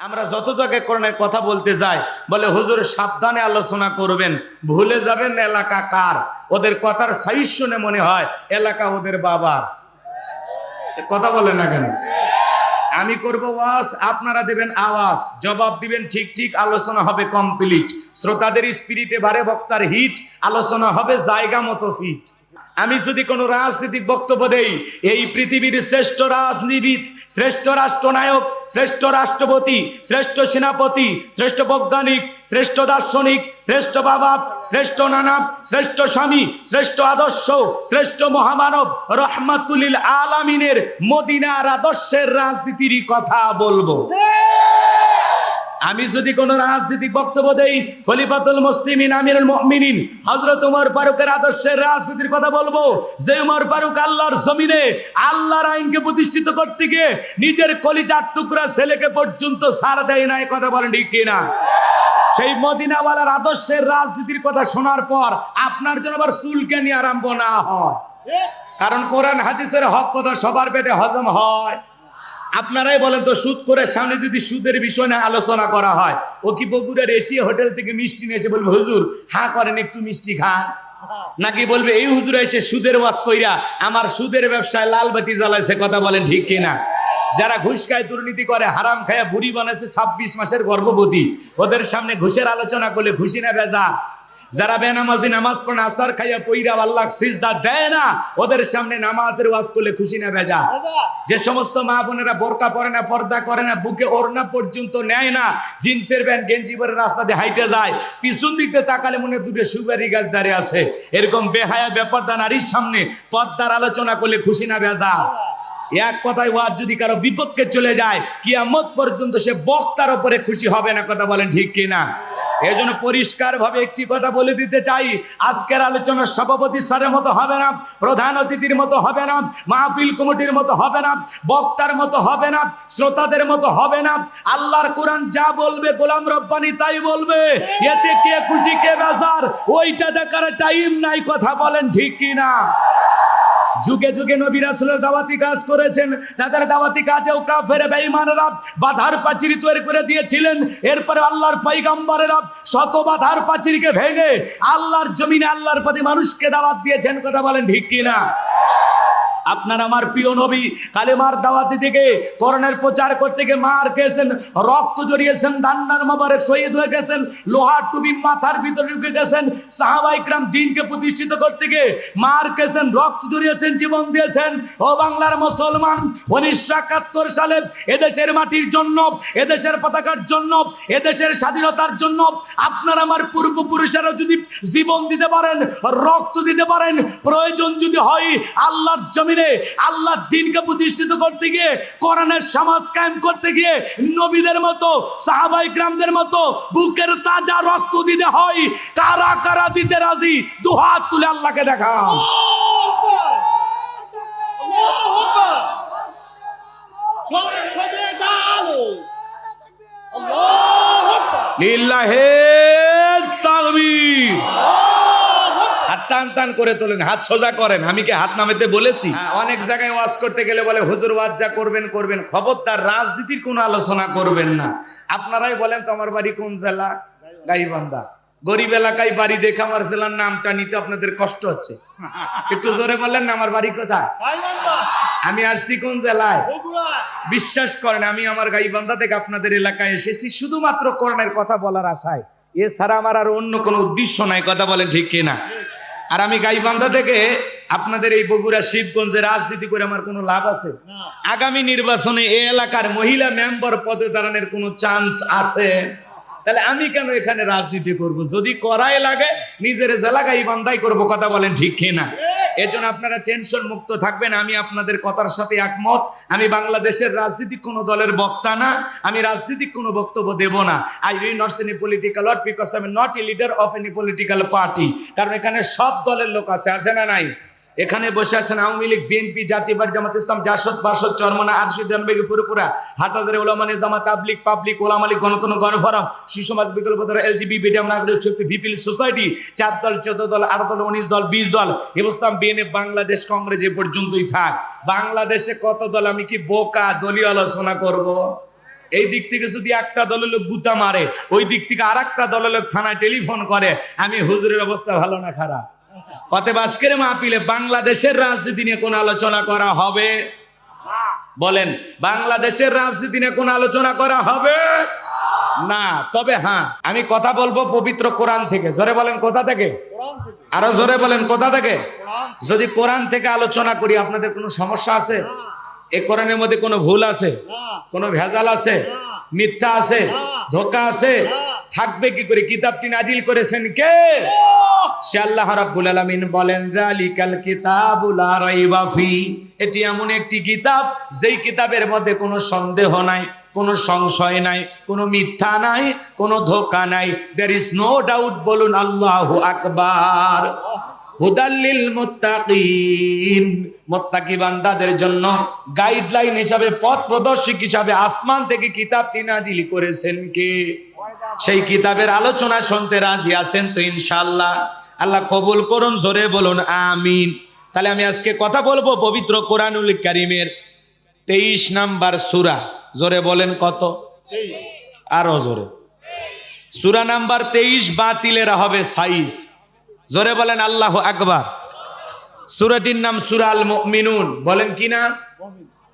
আমরা যত জায়গায় কোরআনের কথা বলতে যাই, বলে হুজুর সাবধানে আলোচনা করবেন, ভুলে যাবেন এলাকা কার। ওদের কথার সাইজ শুনে মনে হয় এলাকা ওদের বাবার। কথা বলে না কেন? আমি করব ওয়াজ, আপনারা দেবেন আওয়াজ, জবাব দিবেন ঠিক ঠিক, আলোচনা হবে কমপ্লিট। শ্রোতাদের স্পিরিটে বাড়ে বক্তার হিট, আলোচনা হবে জায়গা মতো ফিট। আমি যদি কোনো রাজনৈতিক বক্তব্য দেই, এই পৃথিবীর শ্রেষ্ঠ রাজনীতিবিদ, শ্রেষ্ঠ রাষ্ট্রনায়ক, শ্রেষ্ঠ রাষ্ট্রপতি, শ্রেষ্ঠ সেনাপতি, শ্রেষ্ঠ বৈজ্ঞানিক, শ্রেষ্ঠ দার্শনিক, শ্রেষ্ঠ বাবা, শ্রেষ্ঠ নানা, শ্রেষ্ঠ স্বামী, শ্রেষ্ঠ আদর্শ, শ্রেষ্ঠ মহামানব রহমাতুল আলামিনের মদিনার আদর্শের রাজনীতির কথা বলবো। আমি যদি কোন রাজনৈতিক বক্তব্য দেই, খলিফাতুল মুসলিমিন আমিরুল মুমিনিন হযরত ওমর ফারুকের আদর্শের রাজনীতির কথা বলবো। যে ওমর ফারুক আল্লাহর জমিনে আল্লাহর আইনকে প্রতিষ্ঠিত করতে গিয়ে নিজের কলিজার টুকরা ছেলেকে পর্যন্ত ছাড় দেয় না। কথা বলেন ঠিক কিনা? সেই মদিনাওয়ালার আদর্শের রাজনীতির কথা শোনার পর আপনার জন্য আবার চুলকানি আরম্ভ না হয়, কারণ কোরআন হাদিসের হক কথা সবার পেটে হজম হয়। আপনারাই বলেন তো, সুদ করে সামনে যদি সুদের বিষয় না আলোচনা করা হয়, ও কি বগুড়ার এশিয়া হোটেল থেকে মিষ্টি নিয়ে এসে বলবে হুজুর হ্যাঁ করেন একটু মিষ্টি খান, নাকি বলবে এই হুজুর এসে সুদের ওয়াজ কইরা আমার সুদের ব্যবসায় লাল বাতি জ্বালাইছে? কথা বলেন ঠিক কিনা? যারা ঘুষ খায়, দুর্নীতি করে, হারাম খায়া বুড়ি বানাইছে 26 মাসের গর্ভবতী, ওদের সামনে ঘুষের আলোচনা করলে খুশি না বেজা? যারা বেনামাজি নামাজ পড়ে আসার খাইয়া পইরা আল্লাহকে সিজদা দেয় না, ওদের সামনে নামাজের ওয়াজ করলে খুশি না বেজা? যে সমস্ত মা বোনেরা বোরকা পরে না, পর্দা করে না, বুকে ওড়না পর্যন্ত নেয় না, জিন্সের প্যান্ট গেঞ্জি পরে রাস্তা দিয়ে হাইটে যায়, পিছন দিক দিয়ে তাকালে মনে দুটো সুপারি গাছ দাঁড়িয়ে আছে, এরকম বেহায়া বেপরদা নারীর সামনে পর্দার আলোচনা করলে খুশি না বেজা? এক কথায় ওয়াজ যদি কারো বিপক্ষে চলে যায়, কিয়ামত পর্যন্ত সে বক্তার উপরে খুশি হবে না। কথা বলেন ঠিক কিনা? এজন্য পরিষ্কার ভাবে একটি কথা বলে দিতে চাই, আজকের আলোচনা সভাপতি স্যারের মতো হবে না, প্রধান অতিথির মতো হবে না, মাহফিল কমিটির মতো হবে না, বক্তার মতো হবে না, শ্রোতাদের মতো হবে না। আল্লাহর কোরআন যা বলবে গোলাম রব্বানি তাই বলবে। এতে কে খুশি কে বেজার ওইটা দেখার টাইম নাই। কথা বলেন ঠিক কিনা? যুগে যুগে নবী রাসূলের দাওয়াতি কাজ করেছেন, তাদের দাওয়াতি কাজেও কাফের বেঈমানরা বাধার প্রাচীর তৈরি করে দিয়েছিলেন। এরপরে আল্লাহর পয়গম্বরেরা শত বাধার প্রাচীরকে ভেঙে আল্লাহর জমিনে আল্লাহর প্রতি মানুষকে দাওয়াত দিয়েছেন। কথা বলেন ঠিক কিনা? আপনার আমার প্রিয় নবী কালেমার দাওয়াতি থেকে কোরআনের প্রচার করতে গিয়ে মার খেয়েছেন, রক্ত জড়িয়েছেন, দান্নার মোবারক শহীদ হয়ে গেছেন, লোহার টুপি মাথার ভিতরে ঢুকে গেছেন। সাহাবায়ে কিরাম দ্বীনকে প্রতিষ্ঠিত করতে গিয়ে মার খেয়েছেন, রক্ত জড়িয়েছেন, জীবন দিয়েছেন। ও বাংলার মুসলমান, 1971 সালে এদেশের মাটির জন্য, এদেশের পতাকার জন্য, এদেশের স্বাধীনতার জন্য আপনার আমার পূর্বপুরুষেরা যদি জীবন দিতে পারেন, রক্ত দিতে পারেন, প্রয়োজন যদি হয় আল্লাহর জমিনে আল্লাহর দ্বীনকে প্রতিষ্ঠিত করতে গিয়ে, কোরআনের সমাজ কায়েম করতে গিয়ে নবীদের মতো, সাহাবায়ে কিরামদের মতো বুকের তাজা রক্ত দিতে হয়। কারা কারা দিতে রাজি? দুহাত তুলে আল্লাহকে দেখাও। লিল্লাহে তাকবীর। হাত টান টান করে তোলেন, হাত সোজা করেন। আমি কি হাত নামাতে বলেছি? অনেক জায়গায় ওয়াজ করতে গেলে বলে হুজুর ওয়াজ যা করবেন করবেন, খবরদার রাজনীতির কোনো আলোচনা করবেন না। আপনারাই বলেন তো আমার বাড়ি কোন জেলা? গাইবান্ধা। গরিব এলাকায় বাড়ি দেখে আমার জেলার নামটা নিতে আপনাদের কষ্ট হচ্ছে? একটু জোরে বললেন না, আমার বাড়ি কোথায়? আমি আসছি কোন জেলায়? বিশ্বাস করেন, আমি আমার গাইবান্ধা থেকে আপনাদের এলাকায় এসেছি শুধুমাত্র কোরআনের কথা বলার আশায়, এছাড়া আমার আর অন্য কোনো উদ্দেশ্য নাই। কথা বলেন ঠিক কিনা? আর আমি গাইবান্ধা থেকে আপনাদের এই বগুড়া শিবগঞ্জে রাজনীতি করে আমার কোনো লাভ আছে? আগামী নির্বাচনে এই এলাকার মহিলা মেম্বার পদে দাঁড়ানোর কোনো চান্স আছে? তাহলে আমি কেন এখানে রাজনীতি করব? যদি করাই লাগে নিজের জেলা গাইবান্ধাই করব। কথা বলেন ঠিক কিনা? এজন্য আপনারা টেনশন মুক্ত থাকবেন। আমি আপনাদের কথার সাথে একমত। আমি বাংলাদেশের রাজনীতিক কোনো দলের বক্তা না, আমি রাজনীতিক কোনো বক্তব্য দেব না। I will not any political word because I am not a leader of any political party. কারণ এখানে সব দলের লোক আছে, আছে না নাই? এখানে বসে আছেন আওয়ামী লীগ, বিএনপি, জাতীয় পার্টি, জামাত ইসলাম, জাসদ, বাসদ, চরমনা, আরশিদ, জানবেগি, পুরোপুরা, হাটহাজারী ওলামা নিজামাত, তাবলিগ, পাবলিক, ওলামা লীগ, গণতন্ত্র, গণফোরাম, শিশু সমাজ, বিকল্পধারা, এলজিবি, বিডিএম, নাগরিক শক্তি, ভিপিএল সোসাইটি, 4 দল, 14 দল, 18 দল, 19 দল, 20 দল, ইসলাম, বিএনএফ, বাংলাদেশ কংগ্রেস, এ পর্যন্তই থাক। বাংলাদেশে কত দল? আমি কি বোকা দলীয় আলোচনা করব? এই দিক থেকে যদি একটা দলের লোক গুতা মারে, ওই দিক থেকে আর একটা দলের লোক থানায় টেলিফোন করে, আমি হুজুরের অবস্থা ভালো না খারাপ? অতএব আজকের মাহফিলে বাংলাদেশের রাজনীতি নিয়ে কোন আলোচনা করা হবে? বলেন, বাংলাদেশের রাজনীতি নিয়ে কোন আলোচনা করা হবে না। তবে হ্যাঁ, আমি কথা বলবো পবিত্র কোরআন থেকে। জোরে বলেন কোথা থেকে? আরো জোরে বলেন কোথা থেকে? যদি কোরআন থেকে আলোচনা করি আপনাদের কোনো সমস্যা আছে? এই কোরআনের মধ্যে কোনো ভুল আছে? কোনো ভেজাল আছে? মিথ্যা আছে? ধোঁকা আছে? থাকবে কি করে? কিতাবটি নাজিল করেছেন কে? সে আল্লাহ রাব্বুল আলামিন বলেন, যালিকাল কিতাবু লা রাইবা ফি। এটি এমন একটি কিতাব যেই কিতাবের মধ্যে কোনো সন্দেহ নাই, কোনো সংশয় নাই, কোনো মিথ্যা নাই, কোনো ধোঁকা নাই। There is no doubt. বলুন আল্লাহু আকবার। হুদাল্লিল মুত্তাকিন, মুত্তাকি বান্দাদের জন্য গাইডলাইন হিসাবে, পথ প্রদর্শক হিসাবে আসমান থেকে কিতাবটি নাজিল করেছেন কে? সেই কিতাবের আলোচনা শুনতে রাজি আছেন তো ইনশাআল্লাহ? আল্লাহ কবুল করুন, জোরে বলুন আমিন। তাহলে আমি আজকে কথা বলবো পবিত্র কোরআনুল কারীমের 23 নাম্বার সূরা। জোরে বলেন কত? আরো জোরে। সূরা নাম্বার 23, বাতিলেরা হবে 26। জোরে বলেন আল্লাহু আকবার। সূরাটির নাম সূরা আল মুমিনুন। বলেন কি না?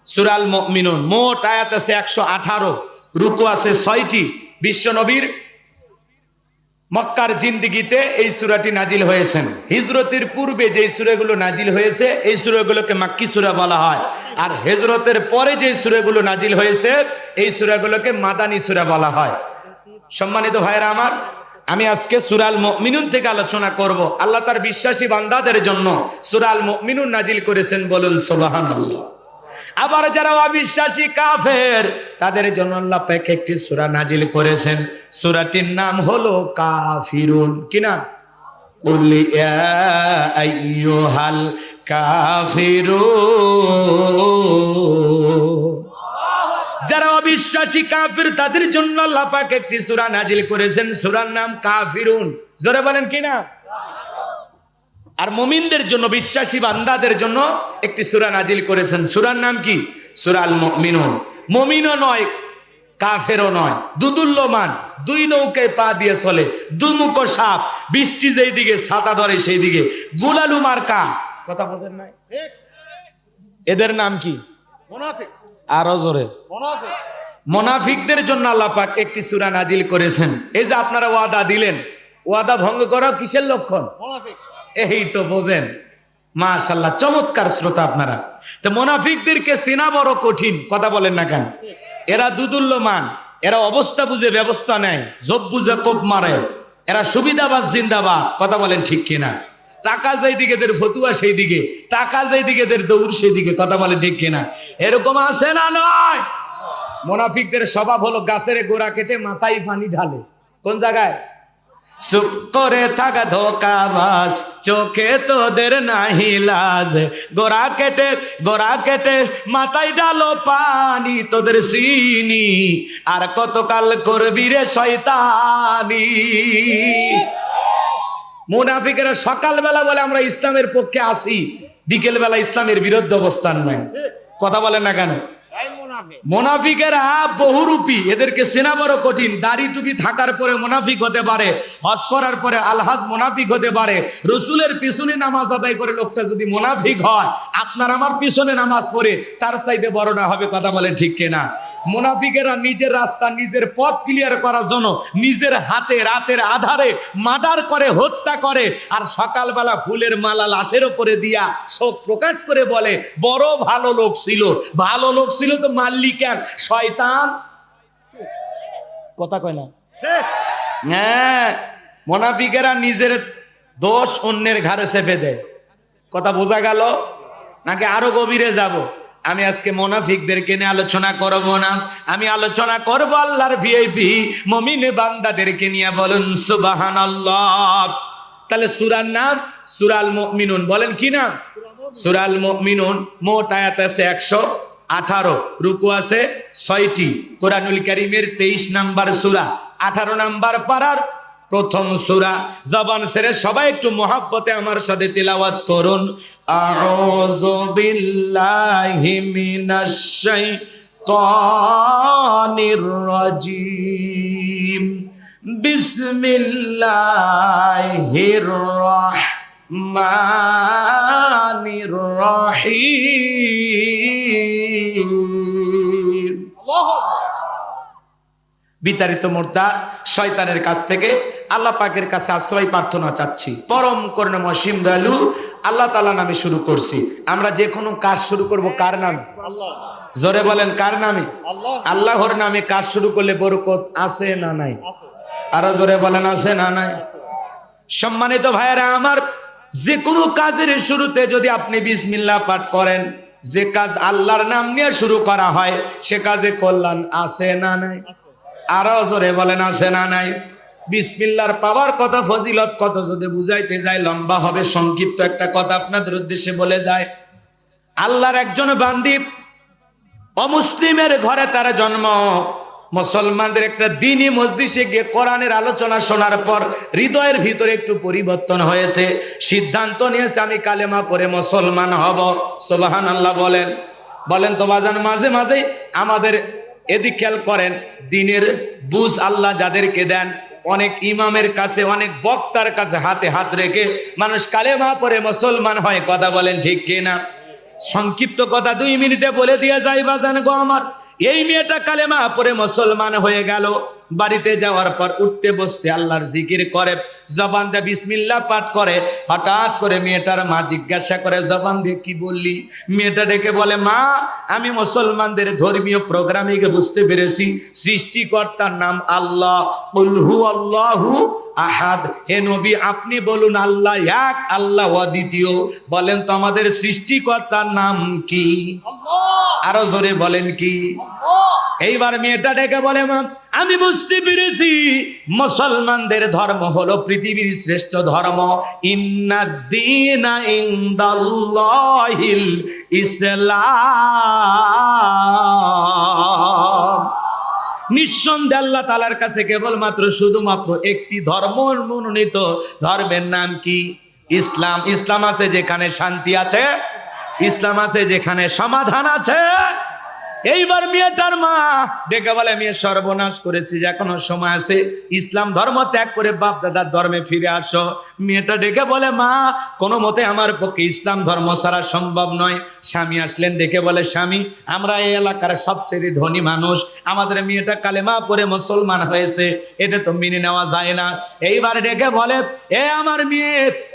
সূরা আল মুমিনুন। মোট আয়াত আছে 118, রুকু আছে 6টি। বিশ্ব নবীর মক্কার জিন্দেগিতে এই সূরাটি নাজিল হয়েছেন। হিজরতের পূর্বে যে সূরাগুলো নাজিল হয়েছে এই সূরাগুলোকে মাক্কি সূরা বলা হয়, আর হিজরতের পরে যে সূরাগুলো নাজিল হয়েছে এই সূরাগুলোকে মাদানী সূরা বলা হয়। সম্মানিত ভাইরা আমার, আমি আজকে সূরা আল মুমিনুন থেকে আলোচনা করব। আল্লাহ তার বিশ্বাসী বান্দাদের জন্য সূরা আল মুমিনুন নাজিল করেছেন। বলুন সুবহানাল্লাহ। আবার যারা অবিশ্বাসী কাফের তাদের জন্য আল্লাহ পাক একটি সূরা নাজিল করেছেন। সূরাটির নাম হলো কাফিরুন। কি নাম? কুল ইয়া আইয়ুহাল কাফিরুন। যারা অবিশ্বাসী কাফির তাদের জন্য আল্লাহ পাক একটি সূরা নাজিল করেছেন। সূরার নাম কাফিরুন। জোরে বলেন কি না? আর মুমিনদের জন্য, বিশ্বাসী বান্দাদের জন্য একটি সূরা নাজিল করেছেন। সূরার নাম কি? সূরা আল মুমিনুন। মুমিনও নয়, কাফেরও নয়, দুদুল্যমান, দুই নৌকায় পা দিয়ে চলে, দুমুখ সাপ, বৃষ্টি যেই দিকে ছাতা ধরে সেই দিকে, গুলালু মার্কা। কথা বলেন নাই? এদের নাম কি? মুনাফিক। আরো জোরে। মুনাফিক। মুনাফিকদের জন্য আল্লাহ পাক একটি সূরা নাজিল করেছেন। এই যে আপনারা ওয়াদা দিলেন, ওয়াদা ভঙ্গ করা কিসের লক্ষণ? মুনাফিক। এই তো বোঝেন। মাশাআল্লাহ, চমৎকার শ্রোতা আপনারা। তো মুনাফিকদেরকে চেনা বড় কঠিন। কথা বলেন না কেন? এরা দুদুল্যমান, এরা অবস্থা বুঝে ব্যবস্থা নেয়, জব বুঝে কোপ মারে, এরা সুবিধাবাজ জিন্দাবাদ। কথা বলেন ঠিক কিনা? টাকা যেই দিকে এদের ফতুয়া সেই দিকে, টাকা যেই দিকে এদের দৌড় সেই দিকে। কথা বলেন ঠিক কিনা? এরকম আছে না নয়? মুনাফিকদের স্বভাব হলো গাছের গোড়া কেটে মাথায় পানি ঢালে। কোন জায়গায়? চুপ করে থাকা ধোকাবাজ, চোখে তোদের নাহি লাজ। গোড়া কেটে মাথায় ডালো পানি, তোদের চিনি আর কতকাল করবি রে শয়তানি। মুনাফিকেরা সকালবেলা বলে আমরা ইসলামের পক্ষে আসি, বিকেল বেলা ইসলামের বিরুদ্ধে অবস্থান নেয়। কথা বলেন না কেন? মুনাফিকেরা বহুরূপী, এদেরকে চেনা বড় কঠিন। দাড়ি টুপি থাকার পরে মুনাফিক হতে পারে, হজ করার পরে আলহাজ মুনাফিক হতে পারে। রসুলের পিছনে নামাজ আদায় করে লোকটা যদি মুনাফিক হয়, আপনার আমার পিছনে নামাজ পড়ে তার চাইতে বড় না হবে। কথা বলেন ঠিক কিনা? মুনাফিকেরা নিজের রাস্তা, নিজের পথ ক্লিয়ার করার জন্য নিজের হাতে রাতের আধারে মার্ডার করে, হত্যা করে, আর সকালবেলা ফুলের মালা লাশের উপরে দিয়া শোক প্রকাশ করে বলে বড় ভালো লোক ছিল। ভালো লোক ছিল তো মাল্লি কেন? শয়তান। কথা কয় না? হ্যাঁ, মুনাফিকেরা নিজের দোষ অন্যের ঘাড়ে চেপে দেয়। কথা বোঝা গেল নাকি আরো গভীরে যাব? আমি আজকে মুনাফিকদেরকে নিয়ে আলোচনা করব না, আমি আলোচনা করব আল্লাহর ভিআইপি মুমিন বান্দাদেরকে নিয়ে। বলুন সুবহানাল্লাহ। তাহলে সূরার নাম সূরা আল মুমিনুন। বলেন কি নাম? সূরা আল মুমিনুন। মোট আয়াত আছে 118, রুকু আছে 6টি। কোরআনুল কারীমের 23 নাম্বার সূরা, 18 নাম্বার পারার প্রথম সূরা। জবান ছেড়ে সবাই একটু মহব্বতে আমার সাথে তিলাওয়াত করুন। আউযু বিল্লাহি মিনাশ শাইতানির রাজিম। বিসমিল্লাহির রাহমানির রহিম। বিতাড়িত মুর্দাত শয়তানের কাছ থেকে আল্লাহ পাকের কাছে আশ্রয় প্রার্থনা চাচ্ছি। পরম করুণাময় অসীম দয়ালু আল্লাহ তাআলা নামে শুরু করছি। আমরা যে কোনো কাজ শুরু করব কার নামে? জোরে বলেন কার নামে? আল্লাহর নামে কাজ শুরু করলে বরকত আছে না নাই? আরো জোরে বলেন আছে না নাই? সম্মানিত ভাইয়েরা আমার, যে কোনো কাজের শুরুতে যদি আপনি বিসমিল্লাহ পাঠ করেন, যে কাজ আল্লাহর নাম নিয়ে শুরু করা হয় সে কাজে কল্যাণ আছে না নাই? আরো জোরে বলেন আছে না নাই? বিসমিল্লাহর পাওয়ার কথা, ফজিলত কত যদি বুঝাইতে যায় লম্বা হবে। সংক্ষিপ্ত একটা কথা আপনাদের উদ্দেশ্যে বলে যায়। আল্লাহর একজন বান্দী, অমুসলিমের ঘরে তার জন্ম। মুসলমানদের একটা দ্বীনি মজলিসে গিয়ে কোরআনের আলোচনা শোনার পর হৃদয়ের ভিতরে একটু পরিবর্তন হয়েছে। সিদ্ধান্ত নিয়েছে আমি কালেমা পড়ে মুসলমান হব। সুবহানাল্লাহ বলেন। বলেন তো বাজান, মাঝে মাঝে আমাদের এদিক খেয়াল করেন, দ্বীনের বুঝ আল্লাহ যাদেরকে দেন, অনেক ইমামের কাছে, অনেক বক্তার কাছে হাতে হাত রেখে মানুষ কালেমা পড়ে মুসলমান হয়। কথা বলেন ঠিক কিনা? সংক্ষিপ্ত কথা 2 মিনিটে বলে দিয়ে যাই বাজান গো আমার। এই মেয়েটা কালেমা পড়ে মুসলমান হয়ে গেল। বাড়িতে যাওয়ার পর উঠতে বসতে আল্লাহর জিকির করে, জবান দিয়ে বিসমিল্লাহ পাঠ করে। হঠাৎ করে মেয়েটার মা জিজ্ঞাসা করে, জবান দিয়ে কি বললি? মেয়েটা ডেকে বলে, মা আমি মুসলমানদের ধর্মীয় প্রোগ্রামে বুঝতে পেরেছি সৃষ্টিকর্তার নাম আল্লাহ। কুল হুয়াল্লাহু আহাদ। হে নবী আপনি বলুন আল্লাহ এক, আল্লাহ অদ্বিতীয়। বলেন তো আমাদের সৃষ্টিকর্তার নাম কি? আরো জোরে বলেন কি? এইবার মেয়েটা ডেকে বলে, মা আমি বুঝতে পেরেছি মুসলমানদের ধর্ম হলো পৃথিবীর শ্রেষ্ঠ ধর্ম। ইন্নাদ-দীনা ইনদাল্লাহিল ইসলাম। নিঃসন্দেহে আল্লাহ তাআলার কাছে কেবলমাত্র শুধুমাত্র একটি ধর্ম মনোনীত। ধর্মের নাম কি? ইসলাম। ইসলাম আছে যেখানে শান্তি আছে, ইসলাম আছে যেখানে সমাধান আছে। এইবার মেয়েটার মা ডেকে বলে, মেয়ে সর্বনাশ করেছি, এখনো সময় আছে, ইসলাম ধর্ম ত্যাগ করে বাপ দাদার ধর্মে ফিরে আসো। মেয়েটা ডেকে বলে, মা কোনো মতে আমার পক্ষে ইসলাম ধর্ম ছাড়া সম্ভব নয়। স্বামী আসলেন, ডেকে বলে, স্বামী আমরা এই এলাকার সবচেয়ে ধনী মানুষ, আমাদের মেয়েটা কালেমা পড়ে মুসলমান হয়েছে, এটা তো মেনে নেওয়া যায় না। এইবার ডেকে বলে, এ আমার মেয়ে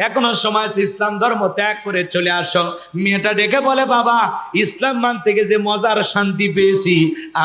এখনো সময় আছে, ইসলাম ধর্ম ত্যাগ করে চলে আসো। মেয়েটা ডেকে বলে, বাবা ইসলাম মানতে গিয়ে যে মজার শান্তি পেয়েছি,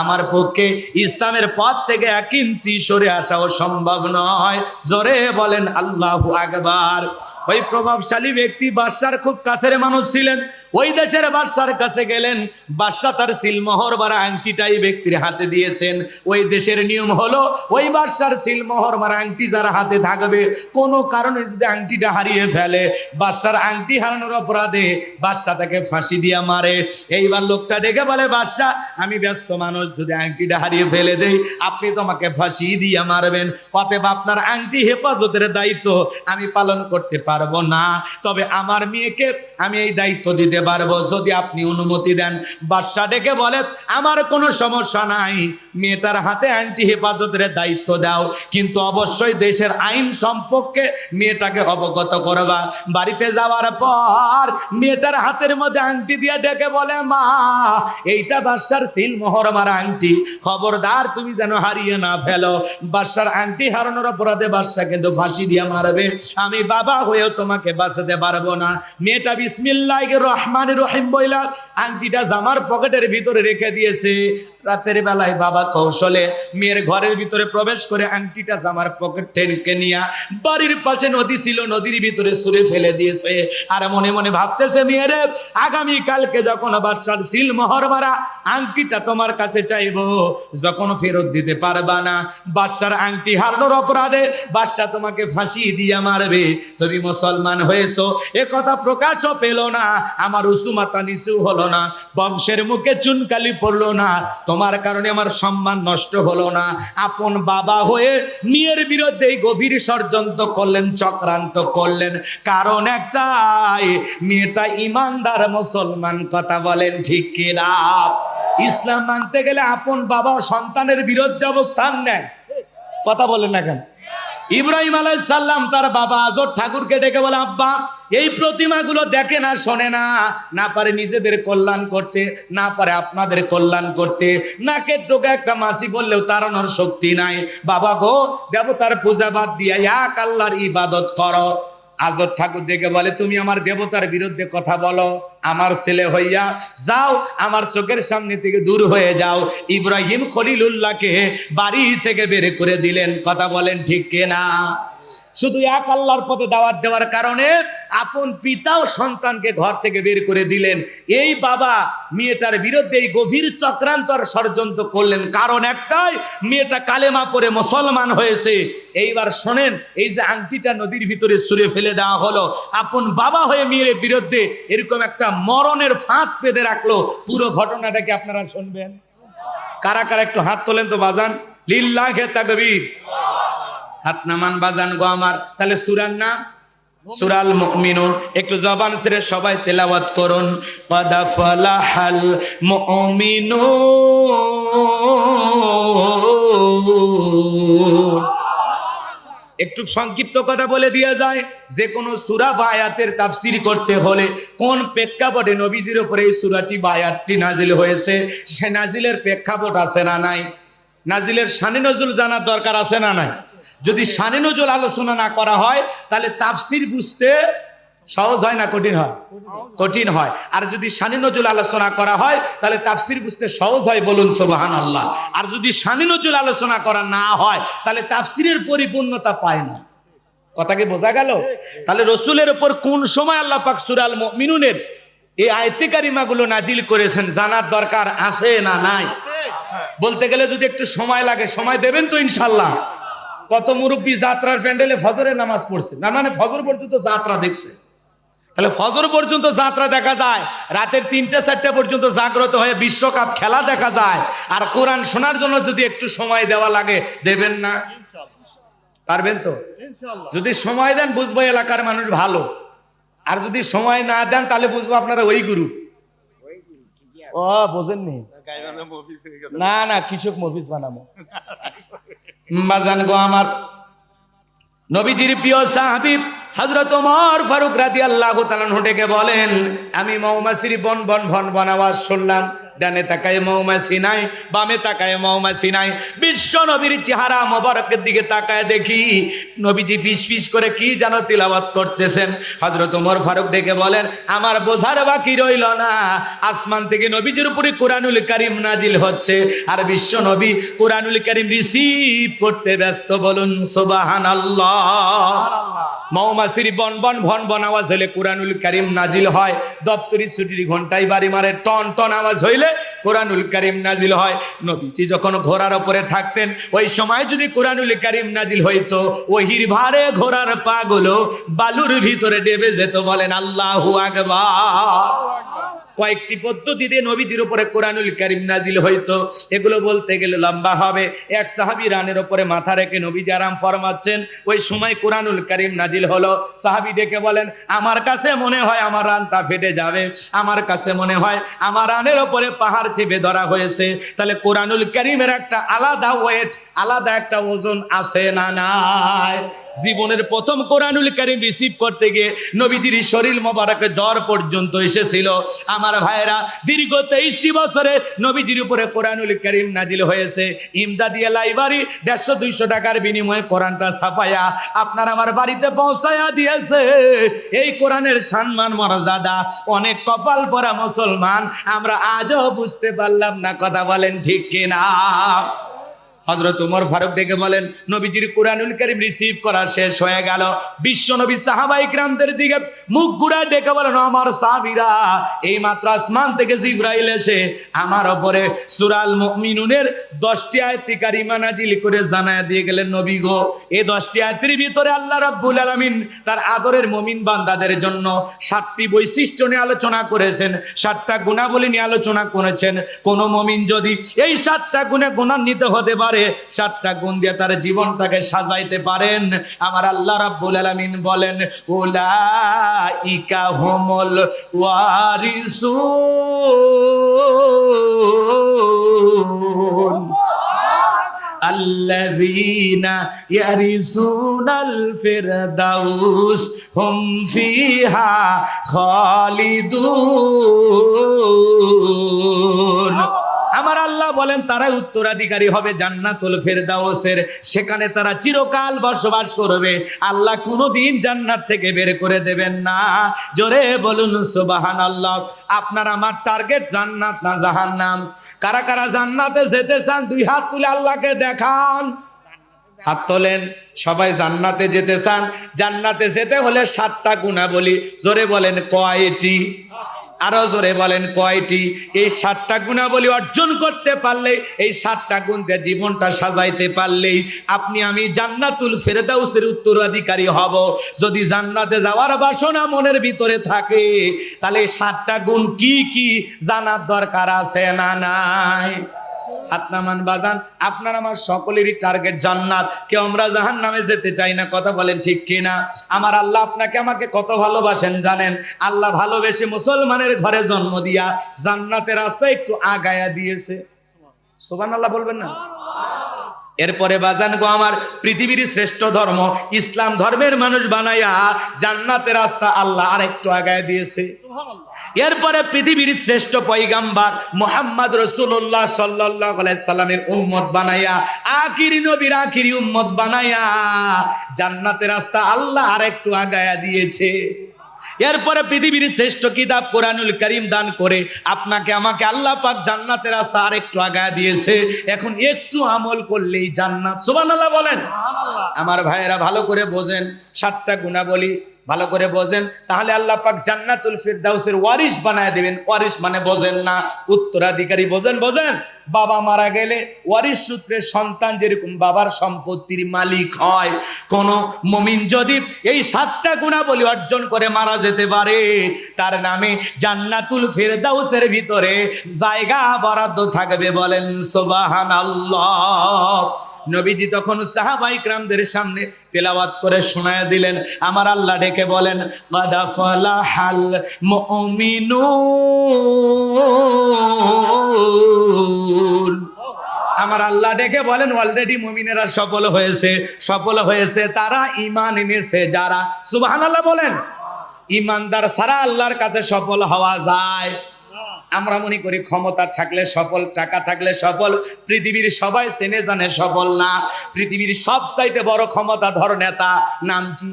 আমার পক্ষে ইসলামের পথ থেকে 1 ইঞ্চি সরে আসাও সম্ভব নয়। জোরে বলেন আল্লাহু আকবার। ওই প্রভাবশালী ব্যক্তি বাদশার খুব কাছের মানুষ ছিলেন। ওই দেশের বাদশার কাছে গেলেন, বাদশা তার সিলমোহর মারা আংটিটাই ব্যক্তির হাতে দিয়েছেন। ওই দেশের নিয়ম হলো ওই বাদশার সিলমোহর মারা আংটি যার হাতে থাকবে, কোনো কারণে যদি আংটিটা হারিয়ে ফেলে, বাদশার আংটি হারানোর অপরাধে বাদশা তাকে ফাঁসি দিয়া মারে। এইবার লোকটা ডেকে বলে, বাদশা আমি ব্যস্ত মানুষ, যদি আংটিটা হারিয়ে ফেলে দেই আপনি তোমাকে ফাঁসি দিয়া মারবেন, অতএব আপনার আংটি হেফাজতের দায়িত্ব আমি পালন করতে পারবো না, তবে আমার মেয়েকে আমি এই দায়িত্ব দিতে পারবো যদি আপনি অনুমতি দেন। বাদশা ডেকে বলে, আমার কোনো সমস্যা নাই, মেয়েটার হাতে আইনটি হেফাজতের দায়িত্ব দাও, কিন্তু অবশ্যই দেশের আইন সম্পর্কে মেয়েটাকে অবগত করবা। বাড়িতে যাওয়ার পর মেয়েটার হাতের মধ্যে আংটি দিয়ে ডেকে বলে, মা এইটা বাদশার সিলমোহর মারা আংটি, খবরদার তুমি যেন হারিয়ে না ফেলো। বাদশার আংটি হারানোর অপরাধে বাদশা কিন্তু ফাঁসি দিয়ে মারবে, আমি বাবা হয়েও তোমাকে বাঁচাতে পারবো না। মেয়েটা বিসমিল্লাহির রহমানির রহিম বইলা আংটিটা জামার পকেটের ভিতরে রেখে দিয়েছে। রাতের বেলায় বাবা কৌশলে মেয়ের ঘরের ভিতরে প্রবেশ করে আংটিটা জামার পকেট থেকে নিয়ে বাড়ির পাশে নদী ছিল, নদীর ভিতরে ছুঁড়ে ফেলে দিয়েছে। আর মনে মনে ভাবতেছে, মেয়েরে আগামী কালকে যখন বাদশার সিলমোহর মারা আংটিটা তোমার কাছে চাইবো, যখন ফেরত দিতে পারবা না, বাদশার আংটি হারানোর অপরাধে বাদশা তোমাকে ফাঁসি দিয়া মারবে। তুমি মুসলমান হয়েছো এ কথা প্রকাশও পেল না, আমার উঁচু মাথা নিচু হলো না, বংশের মুখে চুনকালি পড়লো না, তোমার কারণে আমার সম্মান নষ্ট হলো না। আপন বাবা হয়ে মেয়ের বিরুদ্ধে গভীর ষড়যন্ত্র করলেন, চক্রান্ত করলেন, কারণ একটাই, মেয়েটা ইমানদার মুসলমান। কথা বলেন ঠিক কিনা? ইসলাম মানতে গেলে আপন বাবা সন্তানের বিরুদ্ধে অবস্থান নেয়। কথা বলেন না কেন? ইব্রাহিম আলাইহিস সালাম তার বাবা আজর ঠাকুরকে ডেকে বলে, আব্বা এই প্রতিমাগুলো দেখে না, শোনে না, না পারে নিজেদের কল্যাণ করতে, না পারে আপনাদের কল্যাণ করতে, নাকের ডোকে একটা মাছি বললেও তাড়ানোর শক্তি নাই। বাবা গো, দেবতার পূজা বাদ দিয়ে এক আল্লাহর ইবাদত করো। আজর ঠাকুর দেখে বলে, তুমি আমার দেবতার বিরুদ্ধে কথা বলো, আমার ছেলে হইয়া যাও, আমার চোখের সামনে থেকে দূর হয়ে যাও। ইব্রাহিম খলিলুল্লাহকে বাড়ি থেকে বের করে দিলেন। কথা বলেন ঠিক কিনা? শুধু এক আল্লাহর পথে দাওয়াত দেওয়ার কারণে আপন পিতাও সন্তানকে ঘর থেকে বের করে দিলেন। এই বাবা মেয়েটার বিরুদ্ধে এই গভীর চক্রান্তর ষড়যন্ত্র করলেন, কারণ একটাই, মেয়েটা কালেমা পড়ে মুসলমান হয়েছে। এইবার শোনেন, এই যে আংটিটা নদীর ভিতরে ছুঁড়ে ফেলে দেওয়া হলো, আপন বাবা হয়ে মেয়ের বিরুদ্ধে এরকম একটা মরণের ফাঁদ পেতে রাখলো। পুরো ঘটনাটাকে আপনারা শুনবেন। কারা কারা একটু হাত তোলেন তো বাজান, লিল্লাহে তাকবীর। হাত নামান বাজান গো আমার। তাহলে সূরার নাম সূরাল মুমিনুন। একটু জবান ছেড়ে সবাই তেলাওয়াত করুন, ক্বাদ ফালাহাল মুমিনুন। একটু সংক্ষিপ্ত কথা বলে দিয়া যায়, যে কোনো সূরা বা আয়াতের তাফসীর করতে হলে কোন প্রেক্ষাপটে নবীজির উপরে এই সূরাটি বা আয়াতটি নাজিল হয়েছে, সে নাজিলের প্রেক্ষাপট আছে না নাই? নাজিলের শানে নজুল জানার দরকার আছে না নাই? যদি শানে নজুল আলোচনা না করা হয় তাহলে তাফসীর বুঝতে সহজ হয় না কঠিন হয়? কঠিন হয়। আর যদি শানে নজুল আলোচনা করা হয় তাহলে তাফসীর বুঝতে সহজ হয়, বলুন সুবহানাল্লাহ। আর যদি শানে নজুল আলোচনা করা না হয় তাহলে তাফসীরের পরিপূর্ণতা পায় না। কথা কি বোঝা গেল? তাহলে রাসূলের উপর কোন সময় আল্লাহ পাক সূরাল মুমিনুনের এই আয়াতে কারিমাগুলো নাজিল করেছেন জানার দরকার আছে না নাই? বলতে গেলে যদি একটু সময় লাগে, সময় দেবেন তো ইনশাআল্লাহ? কত মুরব্বী যাত্রার প্যান্ডেলে ফজরের নামাজ পড়ছে না, মানে ফজর পর্যন্ত যাত্রা দেখছে। তাহলে ফজর পর্যন্ত যাত্রা দেখা যায়, রাতের ৩টা-৪টা পর্যন্ত জাগ্রত হয়ে বিশ্বকাপ খেলা দেখা যায়। আর কোরআন শোনার জন্য যদি একটু সময় দেওয়া লাগে, দেবেন না? পারবেন তো? যদি সময় দেন বুঝবো এলাকার মানুষ ভালো, আর যদি সময় না দেন তাহলে বুঝবো আপনারা ওই গুরু। ও বোঝেননি? না না, কৃষক মফিজ বানাবো। বাজান গো আমার, নবীজির প্রিয় সাহাবী হযরত ওমর ফারুক রাদিয়াল্লাহু তাআলা ডেকে বলেন, আমি মৌমাছির বন বন ভন বন আওয়াজ শুনলাম। ডানে তাকায় মৌমাছি নাই, বামে তাকায় মৌমাছি নাই। বিশ্ব নবীর চেহারা মোবারকের দিকে তাকায় দেখি নবীজি ফিস ফিস করে কি যেন তিলাওয়াত করতেছেন। হযরত ওমর ফারুক ডেকে বলেন, আমার বোঝার বাকি রইল না, আসমান থেকে নবীজির উপরে কোরআনুল কারীম নাজিল হচ্ছে, আর বিশ্ব নবী কোরআনুল কারীম রিসিভ করতে ব্যস্ত। বলুন সুবহানাল্লাহ। মৌমাছির বন বন ভন বন আওয়াজ হইলে কোরআনুল কারীম নাজিল হয়। দপ্তরি ছুটির ঘন্টায় বাড়ি মারে টন টন আওয়াজ হইলে কোরআনুল কারীম নাজিল হয়। নবীজি যখন ঘোড়ার উপরে থাকতেন, ওই সময় যদি কোরআনুল কারীম নাজিল হইতো, ওহির ভারে ঘোড়ার পাগুলো বালুর ভিতরে ডেবে যেত। বলেন আল্লাহু আকবার। কয়েকটি পদ্ধতিতে নবীজির উপরে কোরআনুল কারীম নাজিল হইতো, এগুলো বলতে গেলে লম্বা হবে। এক সাহাবী রানের উপরে মাথা রেখে নবীজি আরাম ফরমাচ্ছেন, ওই সময় কোরআনুল কারীম নাজিল হলো। সাহাবী ডেকে বলেন, আমার কাছে মনে হয় আমার রানটা ফেটে যাবে, আমার কাছে মনে হয় আমার রানের উপরে পাহাড় চেপে ধরা হয়েছে। তাহলে কোরআনুল কারীমের একটা আলাদা ওয়েট, আলাদা একটা ওজন আছে না নাই? জীবনের প্রথম কোরআনুল কারীম রিসিভ করতে গিয়ে নবীজির শরীর মোবারকে জ্বর পর্যন্ত এসেছিল। আমার ভাইরা, দীর্ঘ 23টি বছরে নবীজির উপরে কোরআনুল কারীম নাজিল হয়েছে। ইমদাদিয়া লাইব্রেরি 150-200 টাকার বিনিময়ে কোরআনটা ছাপায়া আপনার আমার বাড়িতে পৌঁছায়া দিয়েছে। এই কোরআনের সম্মান মর্যাদা অনেক কপাল পরা মুসলমান আমরা আজও বুঝতে পারলাম না। কথা বলেন ঠিক কিনা? হযরত ওমর ফারুক ডেকে বলেন, নবীজির কুরআনুল কারীম রিসিভ করা শেষ হয়ে গেল। বিশ্ব নবী সাহাবায়ে কিরামদের দিকে মুখ ঘুরায় ডেকে বলেন, আমার সাহাবীরা, এই মাত্র আসমান থেকে জিবরাইল এসে আমার উপরে সূরা আল মুমিনুনের 10টি আয়াত কারিমা নাজিল করে জানায়া দিয়ে গেলেন, নবী গো, এই 10টি আয়াতের ভিতরে আল্লাহ রাব্বুল আলামিন তার আদরের মুমিন বান্দাদের জন্য 7টি বৈশিষ্ট্য নিয়ে আলোচনা করেছেন, 7টা গুণাবলী নিয়ে আলোচনা করেছেন। কোন মুমিন যদি এই 7টা গুণে গুণান্বিত হতে পারে, 7টা গুণ দিয়ে তার জীবনটাকে সাজাইতে পারেন, আমার আল্লাহ রাব্বুল আলামিন বলেন, উলাইকা হুমুল ওয়ারিসুন আল্লাযীনা ইয়ারিসুনাল ফিরদাউস হুম ফিহা খালিদুন। আমার আল্লাহ বলেন, তারা উত্তরাধিকারী হবে জান্নাতুল ফেরদাউসের, সেখানে তারা চিরকাল বসবাস করবে। আল্লাহ কোনোদিন জান্নাত থেকে বের করে দেবেন না। জোরে বলুন সুবহানাল্লাহ। আপনার আমার টার্গেট জান্নাত না জাহান্নাম? কারা কারা জান্নাতে যেতে চান দুই হাত তুলে আল্লাহকে দেখান। হাত তোলেন। সবাই জান্নাতে যেতে চান। জান্নাতে যেতে হলে 7টা গুণাবলী, জোরে বলেন কয়টি? আরো জোরে বলেন কয়টি? এই 7টা গুণাবলী অর্জন করতে পারলে, এই 7টা গুণ দিয়ে জীবনটা সাজাইতে পারলেই আপনি আমি জান্নাতুল ফেরদাউসের উত্তরাধিকারী হব। যদি জান্নাতে যাওয়ার বাসনা মনের ভিতরে থাকে, তাহলে 7টা গুণ কি কি জানার দরকার আছে না নাই? হাত নামান বাজান। আপনার আমার সকলেরই টার্গেট জান্নাত, কেউ আমরা জাহান্নামে যেতে চাই না, কথা বলেন ঠিক কিনা? আমার আল্লাহ আপনাকে আমাকে কত ভালোবাসেন জানেন? আল্লাহ ভালোবেসে মুসলমানের ঘরে জন্ম দিয়া জান্নাতের রাস্তায় একটু আগায়া দিয়েছে। সুবহানাল্লাহ বলবেন না? এরপরে বাজান গো আমার, পৃথিবীর শ্রেষ্ঠ ধর্ম ইসলাম ধর্মের মানুষ বানাইয়া জান্নাতের রাস্তা আল্লাহ আরেকটু আগায় দিয়েছে। এরপরে পৃথিবীর শ্রেষ্ঠ পয়গাম্বার মুহাম্মদ রাসূলুল্লাহ সাল্লাল্লাহু আলাইহি সাল্লামের উম্মত বানাইয়া, আখিরি নবীর আখিরি উম্মত বানাইয়া জান্নাতের রাস্তা আল্লাহ আরেকটু আগায়া দিয়েছে। এরপরে পৃথিবীর শ্রেষ্ঠ কিতাব কোরআনুল কারীম দান করে আপনাকে আমাকে আল্লাহ পাক জান্নাতের রাস্তা আরেকটু আগায় দিয়েছে। এখন একটু আমল করলেই জান্নাত। সুবহানাল্লাহ বলেন। আমার ভাইয়েরা ভালো করে বোঝেন, 7টা গুণাবলী ভালো করে বোঝেন, তাহলে আল্লাহ পাক জান্নাতুল ফিরদাউসের ওয়ারিস বানায় দিবেন। ওয়ারিস মানে বোঝেন না? উত্তরাধিকারী। বোঝেন? বোঝেন? বাবা মারা গেলে ওয়ারিস সূত্রে সন্তান যেরকম বাবার সম্পত্তির মালিক হয়, কোন মুমিন যদি এই 7টা গুণাবলী অর্জন করে মারা যেতে পারে, তার নামে জান্নাতুল ফিরদাউসের ভিতরে জায়গা বরাদ্দ থাকবে। বলেন সুবহানাল্লাহ। নবীজি তখন সাহাবায়ে কিরামদের সামনে তেলাওয়াত করে শোনায় দিলেন। আমার আল্লাহ ডেকে বলেন, কাদ ফালাহাল মুমিনুন। আমার আল্লাহ ডেকে বলেন, অলরেডি মুমিনেরা সফল হয়েছে। সফল হয়েছে তারা ঈমান এনেছে যারা। সুবহানাল্লাহ বলেন। ঈমানদার ছাড়া আল্লাহর কাছে সফল হওয়া যায়? আমরা মনে করি ক্ষমতা থাকলে সফল, টাকা থাকলে সফল। পৃথিবীর সবাই চেনে জানে সফল না। পৃথিবীর সবচাইতে বড় ক্ষমতাধর নেতা নাম কি?